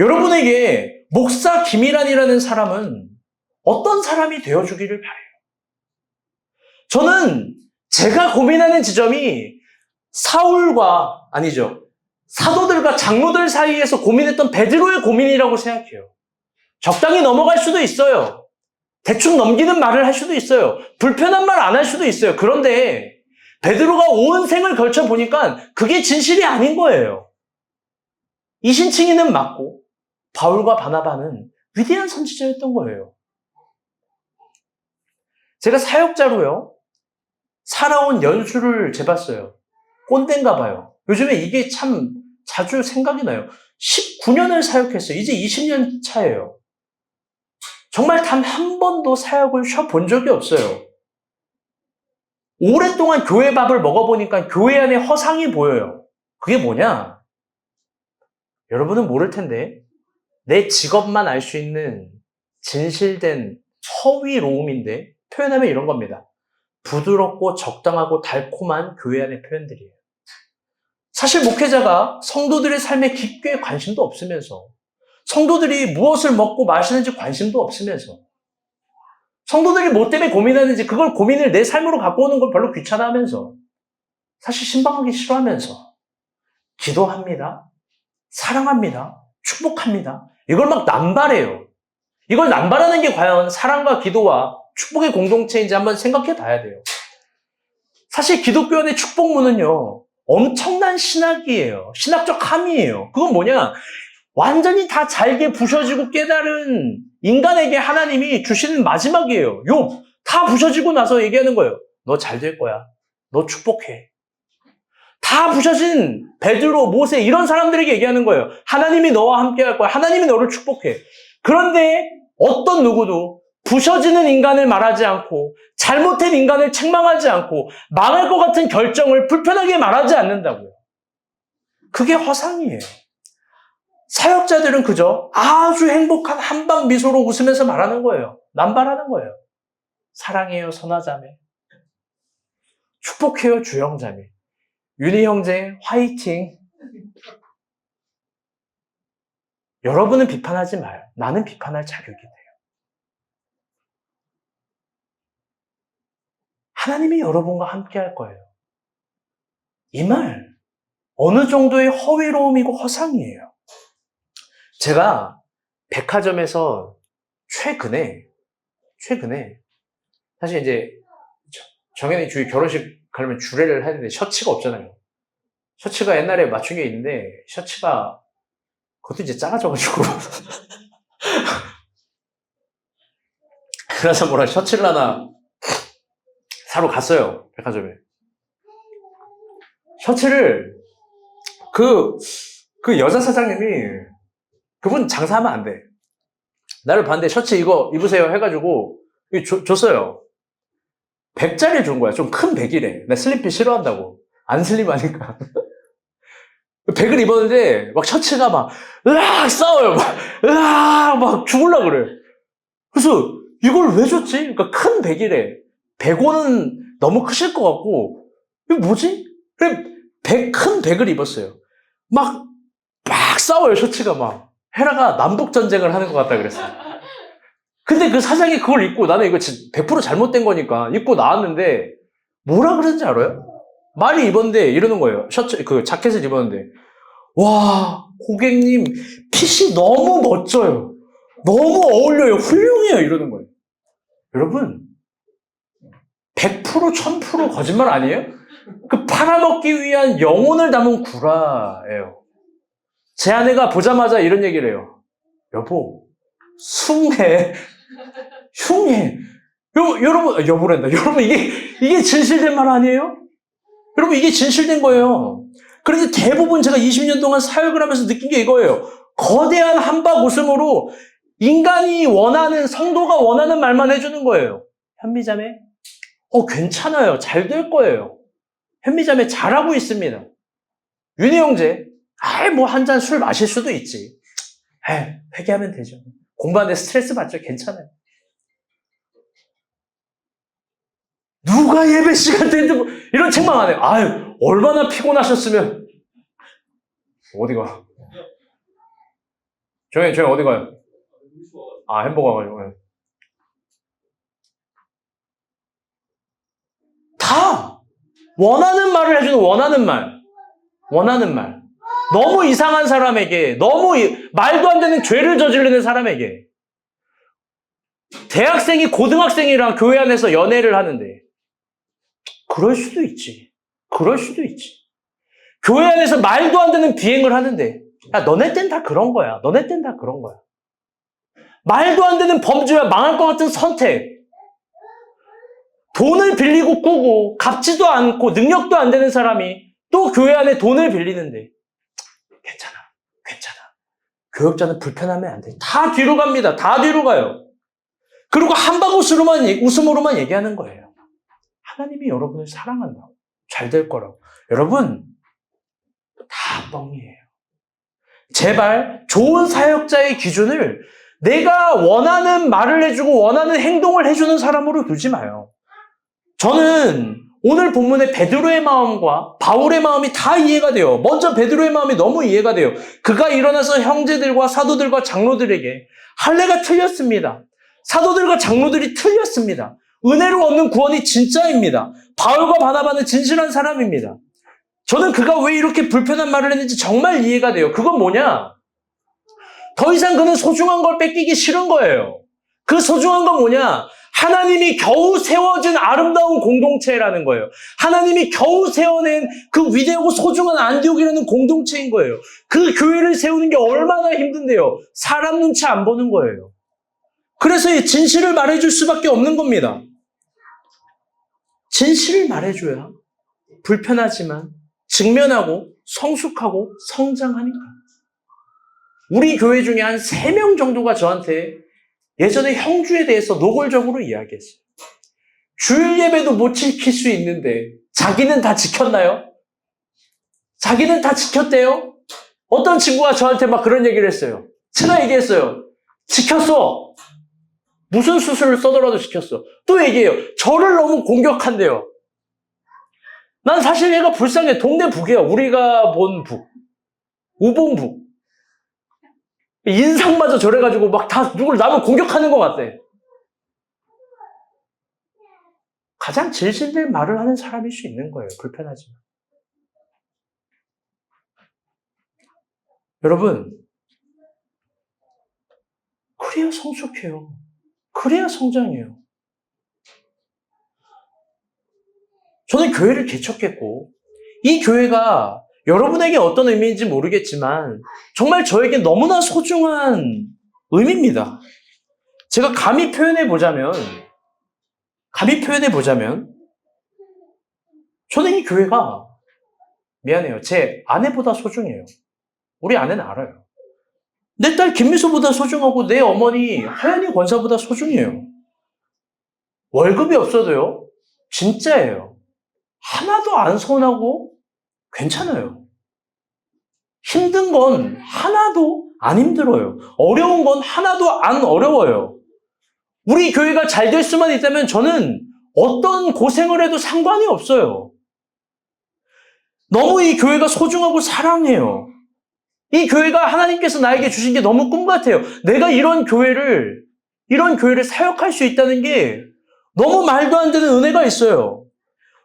여러분에게 목사 김일환이라는 사람은 어떤 사람이 되어주기를 바라요? 저는 제가 고민하는 지점이 사도들과 장로들 사이에서 고민했던 베드로의 고민이라고 생각해요. 적당히 넘어갈 수도 있어요. 대충 넘기는 말을 할 수도 있어요. 불편한 말 안 할 수도 있어요. 그런데 베드로가 온 생을 걸쳐 보니까 그게 진실이 아닌 거예요. 이신칭이는 맞고 바울과 바나바는 위대한 선지자였던 거예요. 제가 사역자로요, 살아온 연수를 재봤어요. 꼰대인가 봐요. 요즘에 이게 참 자주 생각이 나요. 19년을 사역했어요. 이제 20년 차예요. 정말 단 한 번도 사역을 쉬어본 적이 없어요. 오랫동안 교회 밥을 먹어보니까 교회 안에 허상이 보여요. 그게 뭐냐? 여러분은 모를 텐데 내 직업만 알 수 있는 진실된 서위로움인데 표현하면 이런 겁니다. 부드럽고 적당하고 달콤한 교회 안의 표현들이에요. 사실 목회자가 성도들의 삶에 깊게 관심도 없으면서, 성도들이 무엇을 먹고 마시는지 관심도 없으면서, 성도들이 뭐 때문에 고민하는지 그걸 고민을 내 삶으로 갖고 오는 걸 별로 귀찮아하면서, 사실 신방하기 싫어하면서 기도합니다, 사랑합니다, 축복합니다. 이걸 막 남발해요. 이걸 남발하는 게 과연 사랑과 기도와 축복의 공동체인지 한번 생각해 봐야 돼요. 사실 기독교 안의 축복문은요, 엄청난 신학이에요. 신학적 함의예요. 그건 뭐냐? 완전히 다 잘게 부셔지고 깨달은 인간에게 하나님이 주시는 마지막이에요. 욥, 다 부셔지고 나서 얘기하는 거예요. 너 잘 될 거야. 너 축복해. 다 부셔진 베드로, 모세 이런 사람들에게 얘기하는 거예요. 하나님이 너와 함께 할 거야. 하나님이 너를 축복해. 그런데 어떤 누구도 부셔지는 인간을 말하지 않고 잘못된 인간을 책망하지 않고 망할 것 같은 결정을 불편하게 말하지 않는다고요. 그게 허상이에요. 사역자들은 그저 아주 행복한 한방 미소로 웃으면서 말하는 거예요. 남발하는 거예요. 사랑해요, 선화자매. 축복해요, 주영자매. 윤희 형제, 화이팅. 여러분은 비판하지 마요. 나는 비판할 자격이 돼요. 하나님이 여러분과 함께 할 거예요. 이 말, 어느 정도의 허위로움이고 허상이에요. 제가 백화점에서 최근에, 사실 이제 정현이 주위 결혼식 가려면 주례를 해야 되는데 셔츠가 없잖아요. 셔츠가 옛날에 맞춘 게 있는데 셔츠가 그것도 이제 작아져가지고 그래서 뭐라 셔츠를 하나 사러 갔어요. 백화점에. 셔츠를 그 여자 사장님이 그분 장사하면 안 돼. 나를 봤는데 셔츠 이거 입으세요 해가지고 줬어요. 100짜리 준 거야. 좀 큰 100이래. 나 슬림핏 싫어한다고. 안 슬림하니까. 100을 입었는데 막 셔츠가 막 으악 싸워요. 막 죽을라 그래. 그래서 이걸 왜 줬지? 그러니까 큰 100이래. 105는 너무 크실 것 같고 이거 뭐지? 그래 큰 100을 입었어요. 막 싸워요. 셔츠가 막. 헤라가 남북전쟁을 하는 것 같다 그랬어요. 근데 그 사장이 그걸 입고 나는 이거 100% 잘못된 거니까 입고 나왔는데 뭐라 그랬는지 알아요? 많이 입었는데 이러는 거예요. 셔츠, 자켓을 입었는데. 와, 고객님, 핏이 너무 멋져요. 너무 어울려요. 훌륭해요. 이러는 거예요. 여러분, 100%, 1000% 거짓말 아니에요? 그 팔아먹기 위한 영혼을 담은 구라예요. 제 아내가 보자마자 이런 얘기를 해요. 여보, 흉해. 여러분, 여보란다. 여러분, 이게 진실된 말 아니에요? 여러분, 이게 진실된 거예요. 그런데 대부분 제가 20년 동안 사역을 하면서 느낀 게 이거예요. 거대한 한박 웃음으로 인간이 원하는, 성도가 원하는 말만 해주는 거예요. 현미자매, 괜찮아요. 잘 될 거예요. 현미자매 잘하고 있습니다. 윤희 형제, 뭐 한 잔 술 마실 수도 있지. 회개하면 되죠. 공부하는데 스트레스 받죠. 괜찮아요. 누가 예배 시간 때인데 이런 책망 안 해요. 얼마나 피곤하셨으면. 어디가? 조용히 어디 가요? 햄버거 가가지고. 다 원하는 말을 해주는 원하는 말. 너무 이상한 사람에게, 너무 말도 안 되는 죄를 저지르는 사람에게. 대학생이 고등학생이랑 교회 안에서 연애를 하는데 그럴 수도 있지. 교회 안에서 말도 안 되는 비행을 하는데 너네 땐 다 그런 거야. 말도 안 되는 범죄와 망할 것 같은 선택. 돈을 빌리고 꾸고 갚지도 않고 능력도 안 되는 사람이 또 교회 안에 돈을 빌리는데 괜찮아. 교역자는 불편하면 안 돼. 다 뒤로 갑니다. 다 뒤로 가요. 그리고 한방 웃음으로만 얘기하는 거예요. 하나님이 여러분을 사랑한다고. 잘 될 거라고. 여러분, 다 뻥이에요. 제발 좋은 사역자의 기준을 내가 원하는 말을 해주고 원하는 행동을 해주는 사람으로 두지 마요. 저는 오늘 본문의 베드로의 마음과 바울의 마음이 다 이해가 돼요. 먼저 베드로의 마음이 너무 이해가 돼요. 그가 일어나서 형제들과 사도들과 장로들에게 할례가 틀렸습니다. 사도들과 장로들이 틀렸습니다. 은혜로 얻는 구원이 진짜입니다. 바울과 바나바는 진실한 사람입니다. 저는 그가 왜 이렇게 불편한 말을 했는지 정말 이해가 돼요. 그건 뭐냐? 더 이상 그는 소중한 걸 뺏기기 싫은 거예요. 그 소중한 건 뭐냐? 하나님이 겨우 세워진 아름다운 공동체라는 거예요. 하나님이 겨우 세워낸 그 위대하고 소중한 안디옥이라는 공동체인 거예요. 그 교회를 세우는 게 얼마나 힘든데요. 사람 눈치 안 보는 거예요. 그래서 이 진실을 말해줄 수밖에 없는 겁니다. 진실을 말해줘야 불편하지만 직면하고 성숙하고 성장하니까. 우리 교회 중에 한 3명 정도가 저한테 예전에 형주에 대해서 노골적으로 이야기했어요. 주일 예배도 못 지킬 수 있는데 자기는 다 지켰나요? 자기는 다 지켰대요? 어떤 친구가 저한테 막 그런 얘기를 했어요. 제가 얘기했어요. 지켰어. 무슨 수술을 써더라도 지켰어. 또 얘기해요. 저를 너무 공격한대요. 난 사실 얘가 불쌍해. 동네 북이야. 우리가 본 북. 우봉북. 인상마저 저래가지고 막 다 누굴 남을 공격하는 것 같대. 가장 진실된 말을 하는 사람일 수 있는 거예요. 불편하지만. 여러분, 그래야 성숙해요. 그래야 성장해요. 저는 교회를 개척했고 이 교회가 여러분에게 어떤 의미인지 모르겠지만 정말 저에게 너무나 소중한 의미입니다. 제가 감히 표현해 보자면 저는 이 교회가 미안해요. 제 아내보다 소중해요. 우리 아내는 알아요. 내 딸 김미수보다 소중하고 내 어머니 하연이 권사보다 소중해요. 월급이 없어도요. 진짜예요. 하나도 안 서운하고 괜찮아요. 힘든 건 하나도 안 힘들어요. 어려운 건 하나도 안 어려워요. 우리 교회가 잘 될 수만 있다면 저는 어떤 고생을 해도 상관이 없어요. 너무 이 교회가 소중하고 사랑해요. 이 교회가 하나님께서 나에게 주신 게 너무 꿈 같아요. 내가 이런 교회를 사역할 수 있다는 게 너무 말도 안 되는 은혜가 있어요.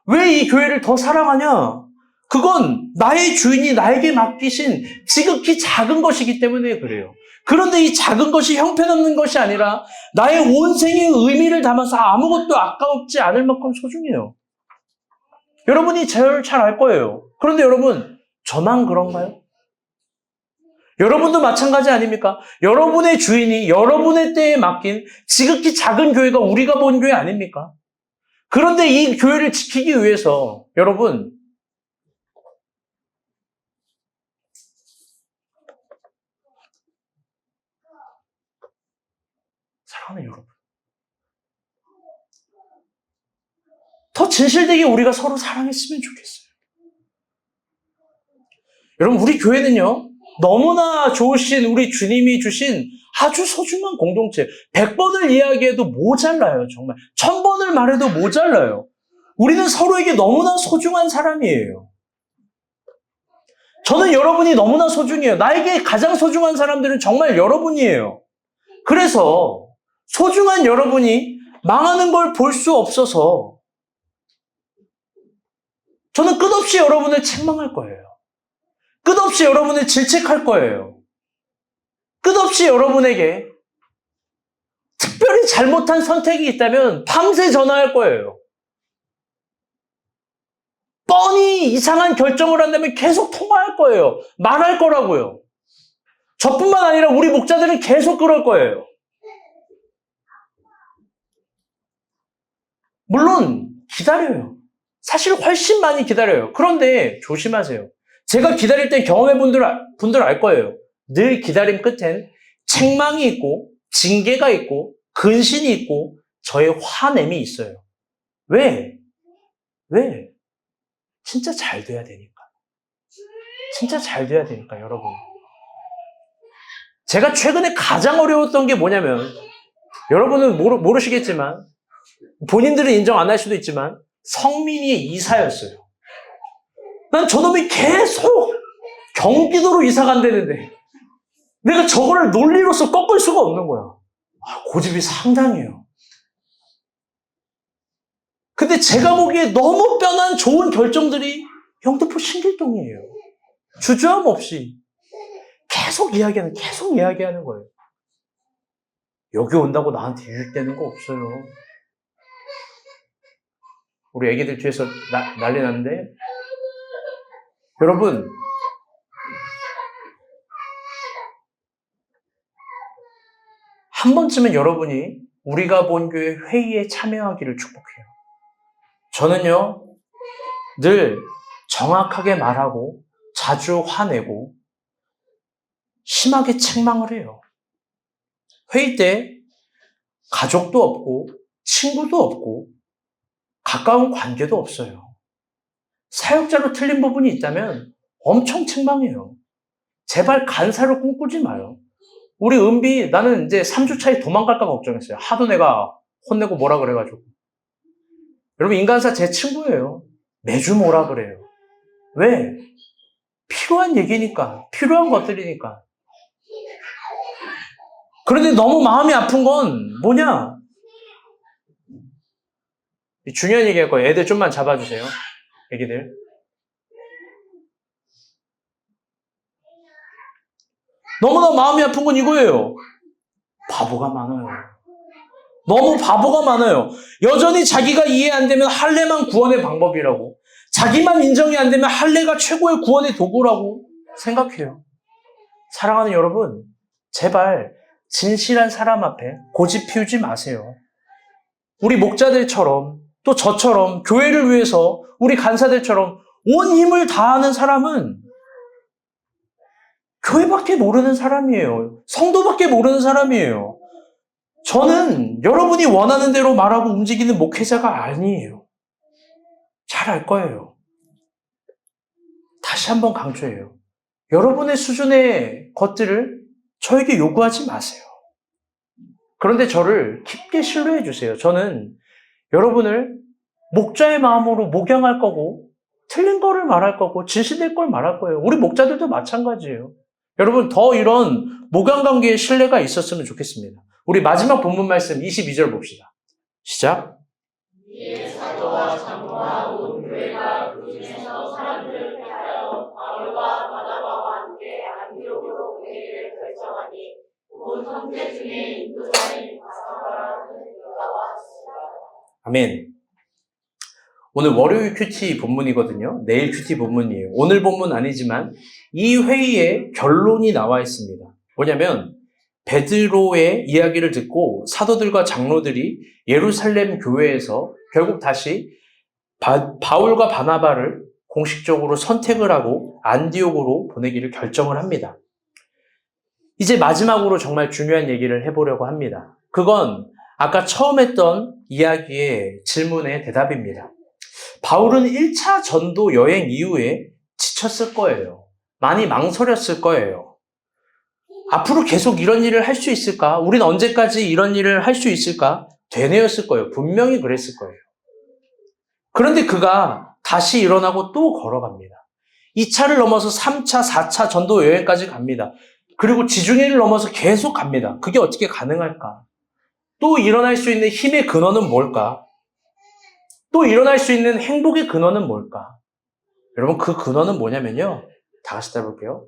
왜 이 교회를 더 사랑하냐? 그건 나의 주인이 나에게 맡기신 지극히 작은 것이기 때문에 그래요. 그런데 이 작은 것이 형편없는 것이 아니라 나의 온 생의 의미를 담아서 아무것도 아까웠지 않을 만큼 소중해요. 여러분이 저를 잘 알 거예요. 그런데 여러분, 저만 그런가요? 여러분도 마찬가지 아닙니까? 여러분의 주인이 여러분의 때에 맡긴 지극히 작은 교회가 우리가 본 교회 아닙니까? 그런데 이 교회를 지키기 위해서 여러분, 사랑하는 여러분, 더 진실되게 우리가 서로 사랑했으면 좋겠어요. 여러분, 우리 교회는요, 너무나 좋으신 우리 주님이 주신 아주 소중한 공동체. 100번을 이야기해도 모자라요, 정말. 1000번을 말해도 모자라요. 우리는 서로에게 너무나 소중한 사람이에요. 저는 여러분이 너무나 소중해요. 나에게 가장 소중한 사람들은 정말 여러분이에요. 그래서 소중한 여러분이 망하는 걸 볼 수 없어서 저는 끝없이 여러분을 책망할 거예요. 끝없이 여러분을 질책할 거예요. 끝없이 여러분에게 특별히 잘못한 선택이 있다면 밤새 전화할 거예요. 뻔히 이상한 결정을 한다면 계속 통화할 거예요. 말할 거라고요. 저뿐만 아니라 우리 목자들은 계속 그럴 거예요. 물론 기다려요. 사실 훨씬 많이 기다려요. 그런데 조심하세요. 제가 기다릴 때 경험해 분들 알 거예요. 늘 기다림 끝엔 책망이 있고 징계가 있고 근신이 있고 저의 화냄이 있어요. 왜? 진짜 잘 돼야 되니까. 진짜 잘 돼야 되니까, 여러분. 제가 최근에 가장 어려웠던 게 뭐냐면, 여러분은 모르시겠지만, 본인들은 인정 안 할 수도 있지만, 성민이의 이사였어요. 난 저놈이 계속 경기도로 이사 간다는데, 내가 저거를 논리로서 꺾을 수가 없는 거야. 고집이 상당해요. 근데 제가 보기에 너무 뻔한 좋은 결정들이 영등포 신길동이에요. 주저함 없이 계속 이야기하는 거예요. 여기 온다고 나한테 유익되는 거 없어요. 우리 애기들 뒤에서 난리 났는데 여러분 한 번쯤은 여러분이 우리가 본 교회 회의에 참여하기를 축복해요. 저는요, 늘 정확하게 말하고 자주 화내고 심하게 책망을 해요. 회의 때 가족도 없고 친구도 없고 가까운 관계도 없어요. 사역자로 틀린 부분이 있다면 엄청 책망해요. 제발 간사를 꿈꾸지 마요. 우리 은비, 나는 이제 3주 차에 도망갈까 걱정했어요. 하도 내가 혼내고 뭐라 그래가지고. 여러분, 인간사 제 친구예요. 매주 뭐라 그래요. 왜? 필요한 얘기니까. 필요한 것들이니까. 그런데 너무 마음이 아픈 건 뭐냐? 중요한 얘기 할 거예요. 애들 좀만 잡아주세요. 애기들. 너무나 마음이 아픈 건 이거예요. 바보가 많아요. 너무 바보가 많아요. 여전히 자기가 이해 안 되면 할례만 구원의 방법이라고. 자기만 인정이 안 되면 할례가 최고의 구원의 도구라고 생각해요. 사랑하는 여러분, 제발 진실한 사람 앞에 고집 피우지 마세요. 우리 목자들처럼 또 저처럼 교회를 위해서 우리 간사들처럼 온 힘을 다하는 사람은 교회밖에 모르는 사람이에요. 성도밖에 모르는 사람이에요. 저는 여러분이 원하는 대로 말하고 움직이는 목회자가 아니에요. 잘 알 거예요. 다시 한번 강조해요. 여러분의 수준의 것들을 저에게 요구하지 마세요. 그런데 저를 깊게 신뢰해 주세요. 저는 여러분을 목자의 마음으로 목양할 거고 틀린 거를 말할 거고 진실될 걸 말할 거예요. 우리 목자들도 마찬가지예요. 여러분, 더 이런 목양 관계의 신뢰가 있었으면 좋겠습니다. 우리 마지막 본문 말씀 22절 봅시다. 시작. 이에 사도와 장로와 온 교회가 그 중에서 사람들을 택하여 바울과 바나바와 함께 안디옥으로 보내기를 결정하니 온 형제 중에 인도자인 바사바라는 유다와 시라. 아멘. 오늘 월요일 큐티 본문이거든요. 내일 큐티 본문이에요. 오늘 본문 아니지만 이 회의에 결론이 나와 있습니다. 뭐냐면 베드로의 이야기를 듣고 사도들과 장로들이 예루살렘 교회에서 결국 다시 바울과 바나바를 공식적으로 선택을 하고 안디옥으로 보내기를 결정을 합니다. 이제 마지막으로 정말 중요한 얘기를 해보려고 합니다. 그건 아까 처음 했던 이야기의 질문의 대답입니다. 바울은 1차 전도 여행 이후에 지쳤을 거예요. 많이 망설였을 거예요. 앞으로 계속 이런 일을 할 수 있을까? 우린 언제까지 이런 일을 할 수 있을까? 되뇌었을 거예요. 분명히 그랬을 거예요. 그런데 그가 다시 일어나고 또 걸어갑니다. 2차를 넘어서 3차, 4차 전도 여행까지 갑니다. 그리고 지중해를 넘어서 계속 갑니다. 그게 어떻게 가능할까? 또 일어날 수 있는 힘의 근원은 뭘까? 또 일어날 수 있는 행복의 근원은 뭘까? 여러분, 그 근원은 뭐냐면요. 다 같이 따라볼게요.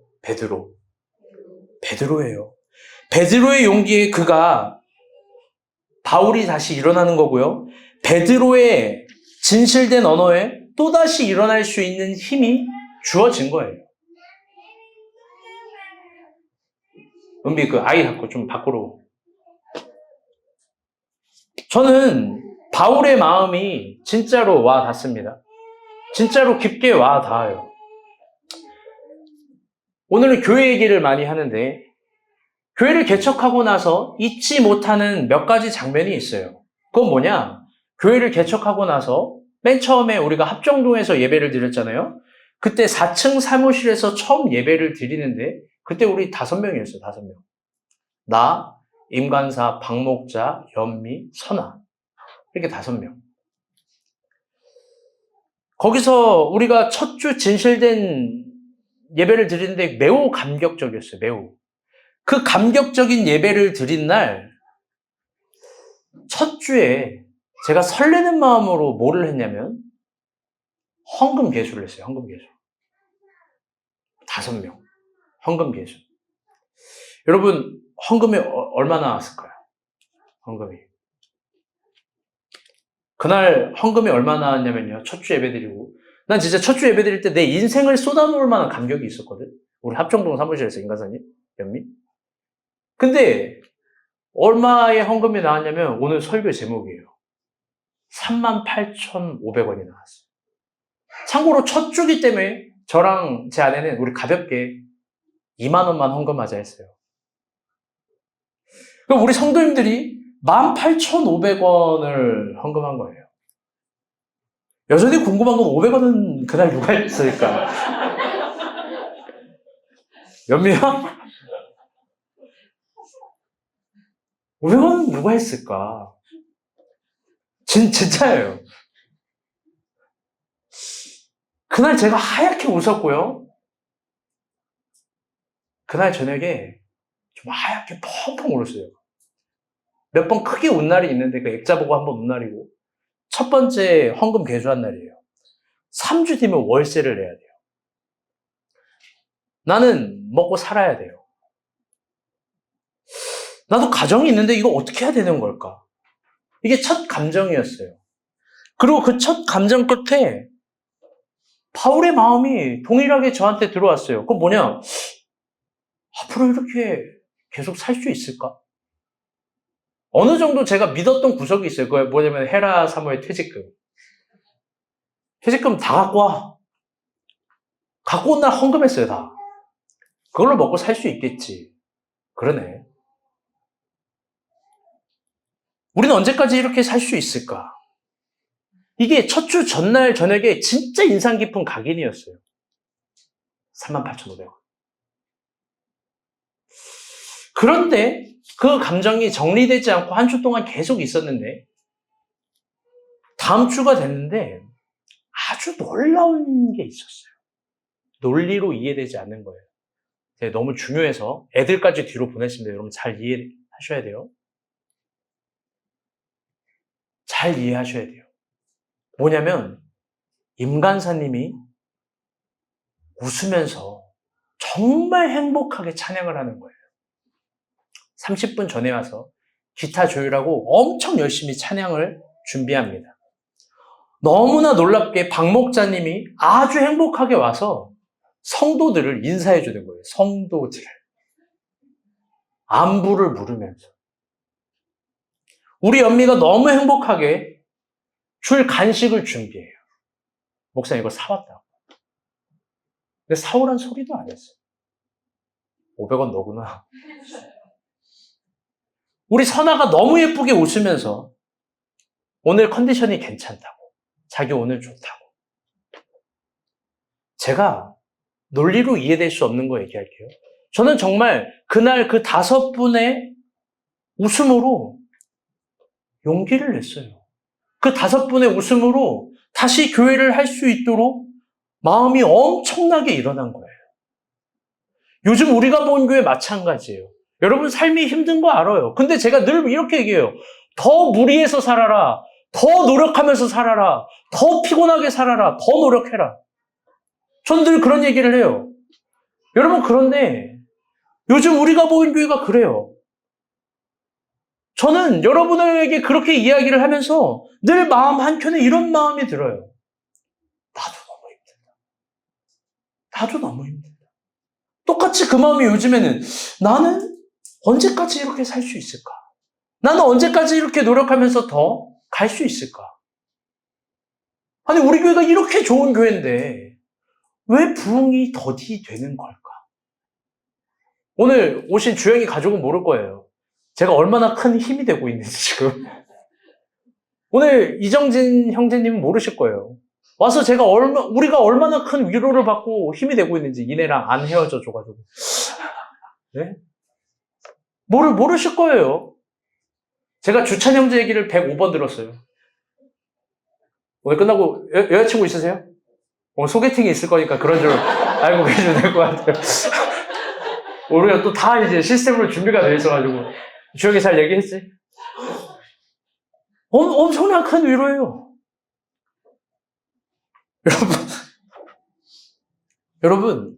베드로예요. 베드로의 용기에 그가 바울이 다시 일어나는 거고요. 베드로의 진실된 언어에 또다시 일어날 수 있는 힘이 주어진 거예요. 은비 그 아이 갖고 좀 밖으로. 저는 바울의 마음이 진짜로 와 닿습니다. 진짜로 깊게 와 닿아요. 오늘은 교회 얘기를 많이 하는데 교회를 개척하고 나서 잊지 못하는 몇 가지 장면이 있어요. 그건 뭐냐? 교회를 개척하고 나서 맨 처음에 우리가 합정동에서 예배를 드렸잖아요. 그때 4층 사무실에서 처음 예배를 드리는데 그때 우리 5명이었어요. 5명. 나, 임관사, 박목자, 연미, 선아. 이렇게 5명. 거기서 우리가 첫 주 진실된 예배를 드리는데 매우 감격적이었어요. 매우. 그 감격적인 예배를 드린 날 첫 주에 제가 설레는 마음으로 뭐를 했냐면 헌금 개수를 했어요. 헌금 개수. 5명. 헌금 개수. 여러분, 헌금이 얼마 나왔을까요? 헌금이. 그날 헌금이 얼마 나왔냐면요. 첫 주 예배 드리고. 난 진짜 첫 주 예배 드릴 때 내 인생을 쏟아놓을 만한 감격이 있었거든. 우리 합정동 사무실에서 임관사님, 연미. 근데 얼마의 헌금이 나왔냐면 오늘 설교 제목이에요. 38,500원이 나왔어요. 참고로 첫 주기 때문에 저랑 제 아내는 우리 가볍게 2만 원만 헌금하자 했어요. 그럼 우리 성도님들이 18,500원을 헌금한 거예요. 여전히 궁금한 건 500원은 그날 누가 했을까? 연미야? 500원은 누가 했을까? 진짜예요. 그날 제가 하얗게 웃었고요. 그날 저녁에 좀 하얗게 펑펑 울었어요. 몇 번 크게 운 날이 있는데 그 액자 보고 한번 운 날이고 첫 번째 헌금 개주한 날이에요. 3주 뒤면 월세를 내야 돼요. 나는 먹고 살아야 돼요. 나도 가정이 있는데 이거 어떻게 해야 되는 걸까? 이게 첫 감정이었어요. 그리고 그 첫 감정 끝에 바울의 마음이 동일하게 저한테 들어왔어요. 그건 뭐냐? 앞으로 이렇게 계속 살 수 있을까? 어느 정도 제가 믿었던 구석이 있어요. 그게 뭐냐면 헤라 사모의 퇴직금. 퇴직금 다 갖고 와. 갖고 온 날 헌금했어요, 다. 그걸로 먹고 살 수 있겠지. 그러네. 우리는 언제까지 이렇게 살 수 있을까? 이게 첫 주 전날 저녁에 진짜 인상 깊은 각인이었어요. 38,500원. 그런데 그 감정이 정리되지 않고 한 주 동안 계속 있었는데 다음 주가 됐는데 아주 놀라운 게 있었어요. 논리로 이해되지 않는 거예요. 너무 중요해서 애들까지 뒤로 보냈습니다. 여러분 잘 이해하셔야 돼요. 잘 이해하셔야 돼요. 뭐냐면 임간사님이 웃으면서 정말 행복하게 찬양을 하는 거예요. 30분 전에 와서 기타 조율하고 엄청 열심히 찬양을 준비합니다. 너무나 놀랍게 박 목자님이 아주 행복하게 와서 성도들을 인사해 주는 거예요. 성도들. 안부를 물으면서. 우리 연미가 너무 행복하게 줄 간식을 준비해요. 목사님 이거 사왔다고. 근데 사오란 소리도 안 했어요. 500원 너구나. 우리 선아가 너무 예쁘게 웃으면서 오늘 컨디션이 괜찮다고. 자기 오늘 좋다고. 제가 논리로 이해될 수 없는 거 얘기할게요. 저는 정말 그날 그 5분의 웃음으로 용기를 냈어요. 그 5분의 웃음으로 다시 교회를 할 수 있도록 마음이 엄청나게 일어난 거예요. 요즘 우리가 본 교회 마찬가지예요. 여러분 삶이 힘든 거 알아요. 근데 제가 늘 이렇게 얘기해요. 더 무리해서 살아라. 더 노력하면서 살아라. 더 피곤하게 살아라. 더 노력해라. 전 늘 그런 얘기를 해요. 여러분 그런데 요즘 우리가 보인 교회가 그래요. 저는 여러분에게 그렇게 이야기를 하면서 늘 마음 한켠에 이런 마음이 들어요. 나도 너무 힘들다. 나도 너무 힘들다. 똑같이 그 마음이 요즘에는 나는 언제까지 이렇게 살 수 있을까? 나는 언제까지 이렇게 노력하면서 더 갈 수 있을까? 아니 우리 교회가 이렇게 좋은 교회인데 왜 부흥이 더디 되는 걸까? 오늘 오신 주영이 가족은 모를 거예요. 제가 얼마나 큰 힘이 되고 있는지 지금. 오늘 이정진 형제님은 모르실 거예요. 와서 우리가 얼마나 큰 위로를 받고 힘이 되고 있는지 이내랑 안 헤어져 줘가지고. 네? 모르실 거예요. 제가 주찬 형제 얘기를 105번 들었어요. 오늘 끝나고 여자친구 있으세요? 오늘 소개팅이 있을 거니까 그런 줄 알고 계셔도 될 것 같아요. 우리가 또 다 이제 시스템으로 준비가 돼 있어가지고. 주영이 잘 얘기했지? 엄청난 큰 위로예요. 여러분,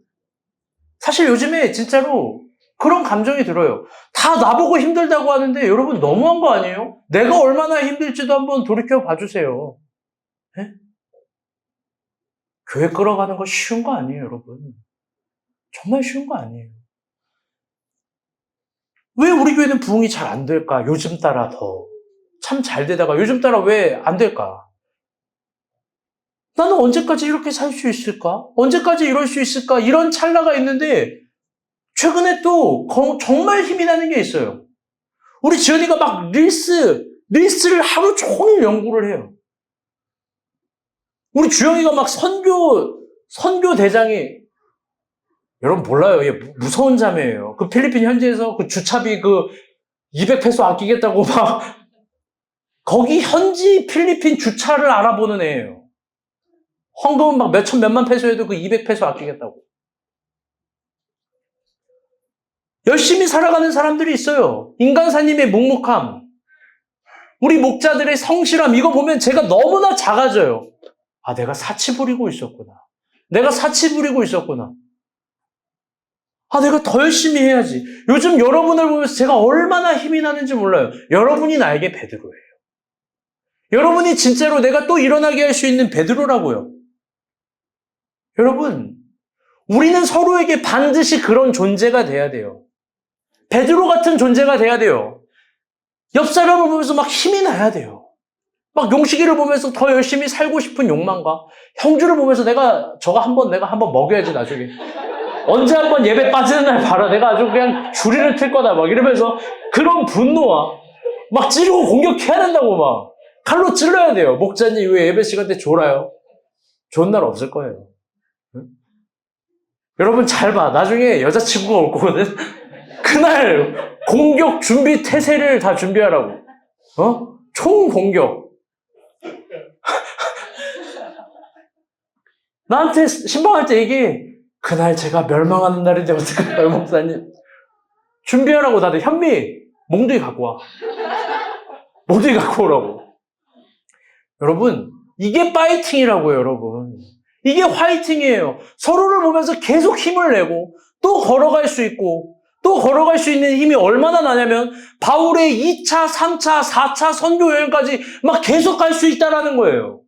사실 요즘에 진짜로 그런 감정이 들어요. 다 나보고 힘들다고 하는데 여러분 너무한 거 아니에요? 내가 얼마나 힘들지도 한번 돌이켜 봐주세요. 네? 교회 끌어가는 거 쉬운 거 아니에요, 여러분. 정말 쉬운 거 아니에요. 왜 우리 교회는 부흥이 잘 안 될까? 요즘 따라 더 참 잘 되다가 요즘 따라 왜 안 될까? 나는 언제까지 이렇게 살 수 있을까? 언제까지 이럴 수 있을까? 이런 찰나가 있는데 최근에 또 정말 힘이 나는 게 있어요. 우리 지연이가 막 릴스를 하루 종일 연구를 해요. 우리 주영이가 막 선교 대장이, 여러분 몰라요. 얘 무서운 자매예요. 그 필리핀 현지에서 그 주차비 200페소 아끼겠다고 막, 거기 현지 필리핀 주차를 알아보는 애예요. 헌금은 막 몇만 페소에도 그 200페소 아끼겠다고. 열심히 살아가는 사람들이 있어요. 인간사님의 묵묵함, 우리 목자들의 성실함, 이거 보면 제가 너무나 작아져요. 아, 내가 사치 부리고 있었구나. 내가 사치 부리고 있었구나. 아, 내가 더 열심히 해야지. 요즘 여러분을 보면서 제가 얼마나 힘이 나는지 몰라요. 여러분이 나에게 베드로예요. 여러분이 진짜로 내가 또 일어나게 할 수 있는 베드로라고요. 여러분, 우리는 서로에게 반드시 그런 존재가 돼야 돼요. 베드로 같은 존재가 돼야 돼요. 옆 사람을 보면서 막 힘이 나야 돼요. 막 용식이를 보면서 더 열심히 살고 싶은 욕망과, 형주를 보면서 내가 한번 먹여야지 나중에. 언제 한번 예배 빠지는 날 봐라. 내가 아주 그냥 줄이를 틀 거다. 막 이러면서 그런 분노와 막 찌르고 공격해야 된다고 막 칼로 찔러야 돼요. 목자님 왜 예배 시간 때 졸아요? 좋은 날 없을 거예요. 응? 여러분 잘 봐. 나중에 여자친구가 올 거거든. 그날 공격 준비 태세를 다 준비하라고. 총 공격. 나한테 신방할 때 얘기해. 그날 제가 멸망하는 날인데 어떡할까요, 목사님? 준비하라고 다들. 현미, 몽둥이 갖고 와. 몽둥이 갖고 오라고. 여러분, 이게 파이팅이라고요, 여러분. 이게 화이팅이에요. 서로를 보면서 계속 힘을 내고 또 걸어갈 수 있고 또 걸어갈 수 있는 힘이 얼마나 나냐면 바울의 2차, 3차, 4차 선교 여행까지 막 계속 갈 수 있다라는 거예요.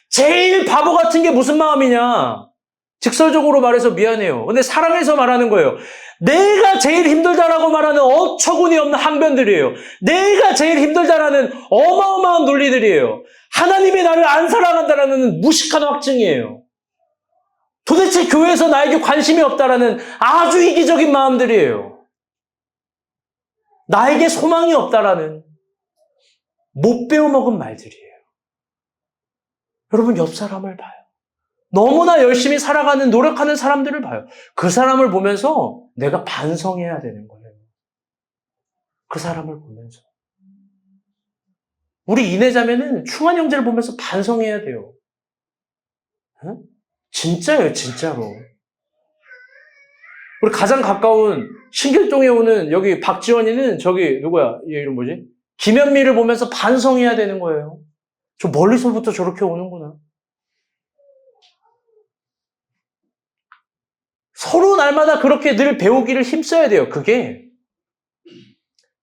제일 바보 같은 게 무슨 마음이냐? 직설적으로 말해서 미안해요. 근데 사랑해서 말하는 거예요. 내가 제일 힘들다라고 말하는 어처구니 없는 항변들이에요. 내가 제일 힘들다라는 어마어마한 논리들이에요. 하나님이 나를 안 사랑한다라는 무식한 확증이에요. 도대체 교회에서 나에게 관심이 없다라는 아주 이기적인 마음들이에요. 나에게 소망이 없다라는 못 배워먹은 말들이에요. 여러분 옆 사람을 봐요. 너무나 열심히 살아가는, 노력하는 사람들을 봐요. 그 사람을 보면서 내가 반성해야 되는 거예요. 그 사람을 보면서. 우리 이내자매는 충한 형제를 보면서 반성해야 돼요. 응? 진짜예요, 진짜로. 우리 가장 가까운 신길동에 오는 여기 박지원이는 저기 누구야? 얘 이름 뭐지? 김현미를 보면서 반성해야 되는 거예요. 저 멀리서부터 저렇게 오는구나. 서로 날마다 그렇게 늘 배우기를 힘써야 돼요. 그게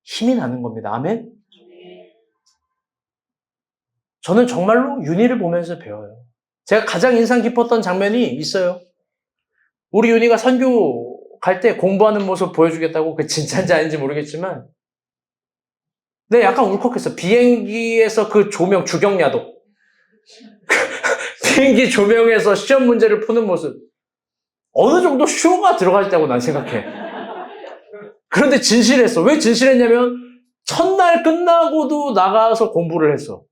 힘이 나는 겁니다. 아멘? 저는 정말로 윤희를 보면서 배워요. 제가 가장 인상 깊었던 장면이 있어요. 우리 윤희가 선교 갈 때 공부하는 모습 보여주겠다고, 그게 진짜인지 아닌지 모르겠지만, 네, 약간 울컥했어. 비행기에서 그 조명, 주경야독. 비행기 조명에서 시험 문제를 푸는 모습. 어느 정도 쇼가 들어가 있다고 난 생각해. 그런데 진실했어. 왜 진실했냐면 첫날 끝나고도 나가서 공부를 했어.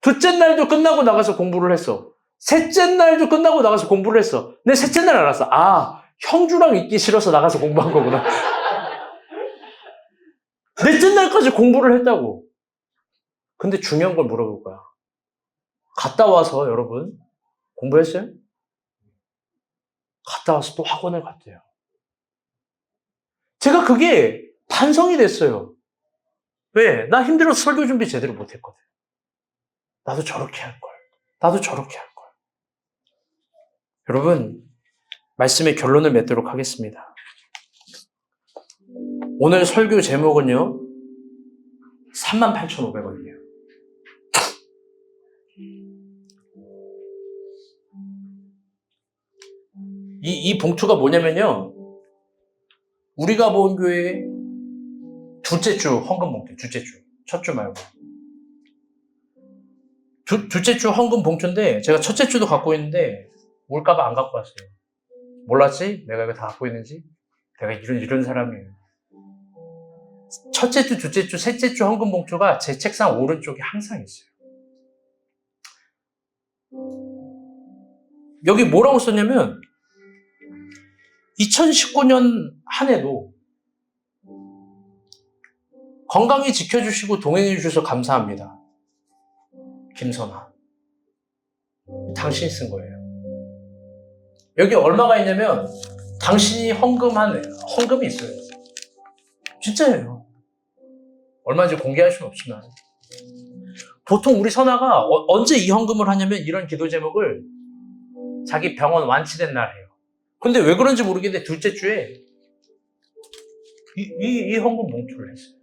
둘째 날도 끝나고 나가서 공부를 했어. 셋째 날도 끝나고 나가서 공부를 했어. 근데 셋째 날 알았어. 아, 형주랑 있기 싫어서 나가서 공부한 거구나. 넷째 날까지 공부를 했다고. 근데 중요한 걸 물어볼 거야. 갔다 와서 여러분 공부했어요? 갔다 와서 또 학원을 갔대요. 제가 그게 반성이 됐어요. 왜? 나 힘들어서 설교 준비 제대로 못했거든. 나도 저렇게 할 걸. 나도 저렇게 할 걸. 여러분, 말씀의 결론을 맺도록 하겠습니다. 오늘 설교 제목은요, 38,500원이에요. 이 봉투가 뭐냐면요, 우리가 본 교회 둘째 주 헌금 봉투, 둘째 주, 첫 주 말고. 둘째 주 헌금 봉투인데 제가 첫째 주도 갖고 있는데 올까봐 안 갖고 왔어요. 몰랐지? 내가 이거 다 갖고 있는지? 내가 이런 사람이에요. 첫째 주, 둘째 주, 셋째 주 헌금 봉투가 제 책상 오른쪽에 항상 있어요. 여기 뭐라고 썼냐면 2019년 한 해도 건강히 지켜주시고 동행해 주셔서 감사합니다. 김선아. 당신이 쓴 거예요. 여기 얼마가 있냐면 당신이 헌금이 있어요. 진짜예요. 얼마인지 공개할 수는 없지만 보통 우리 선아가 언제 이 헌금을 하냐면 이런 기도 제목을 자기 병원 완치된 날 해요. 근데 왜 그런지 모르겠는데 둘째 주에 이 헌금 봉투를 했어요.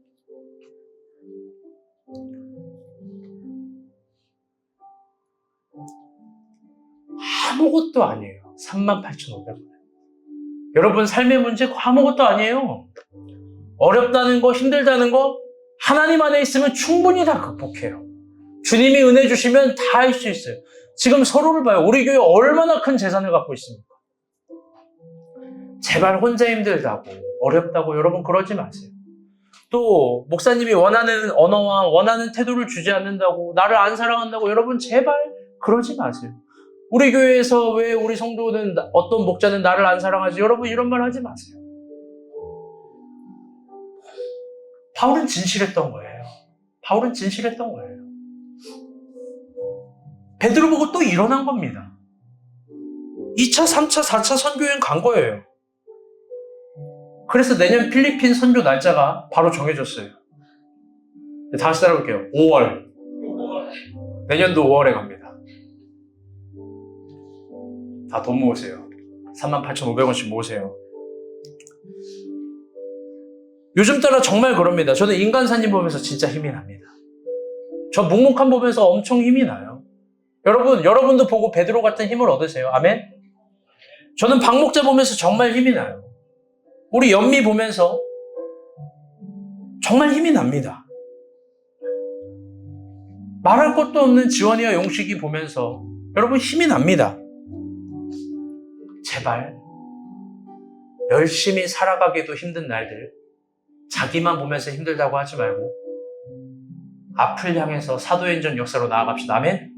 아무것도 아니에요. 38,500원. 여러분 삶의 문제 아무것도 아니에요. 어렵다는 거, 힘들다는 거 하나님 안에 있으면 충분히 다 극복해요. 주님이 은혜 주시면 다 할 수 있어요. 지금 서로를 봐요. 우리 교회 얼마나 큰 재산을 갖고 있습니까? 제발 혼자 힘들다고 어렵다고 여러분 그러지 마세요. 또 목사님이 원하는 언어와 원하는 태도를 주지 않는다고 나를 안 사랑한다고 여러분 제발 그러지 마세요. 우리 교회에서 왜 우리 성도는 어떤 목자는 나를 안 사랑하지? 여러분 이런 말 하지 마세요. 바울은 진실했던 거예요. 바울은 진실했던 거예요. 베드로 보고 또 일어난 겁니다. 2차, 3차, 4차 선교여행 간 거예요. 그래서 내년 필리핀 선교 날짜가 바로 정해졌어요. 다시 따라볼게요. 5월. 내년도 5월에 갑니다. 다 돈 모으세요. 38,500원씩 모으세요. 요즘 따라 정말 그럽니다. 저는 인간사님 보면서 진짜 힘이 납니다. 저 묵묵한 보면서 엄청 힘이 나요. 여러분도 보고 베드로 같은 힘을 얻으세요. 아멘? 저는 박목자 보면서 정말 힘이 나요. 우리 연미 보면서 정말 힘이 납니다. 말할 것도 없는 지원이와 용식이 보면서 여러분 힘이 납니다. 제발 열심히 살아가기도 힘든 날들 자기만 보면서 힘들다고 하지 말고 앞을 향해서 사도행전 역사로 나아갑시다. 아멘?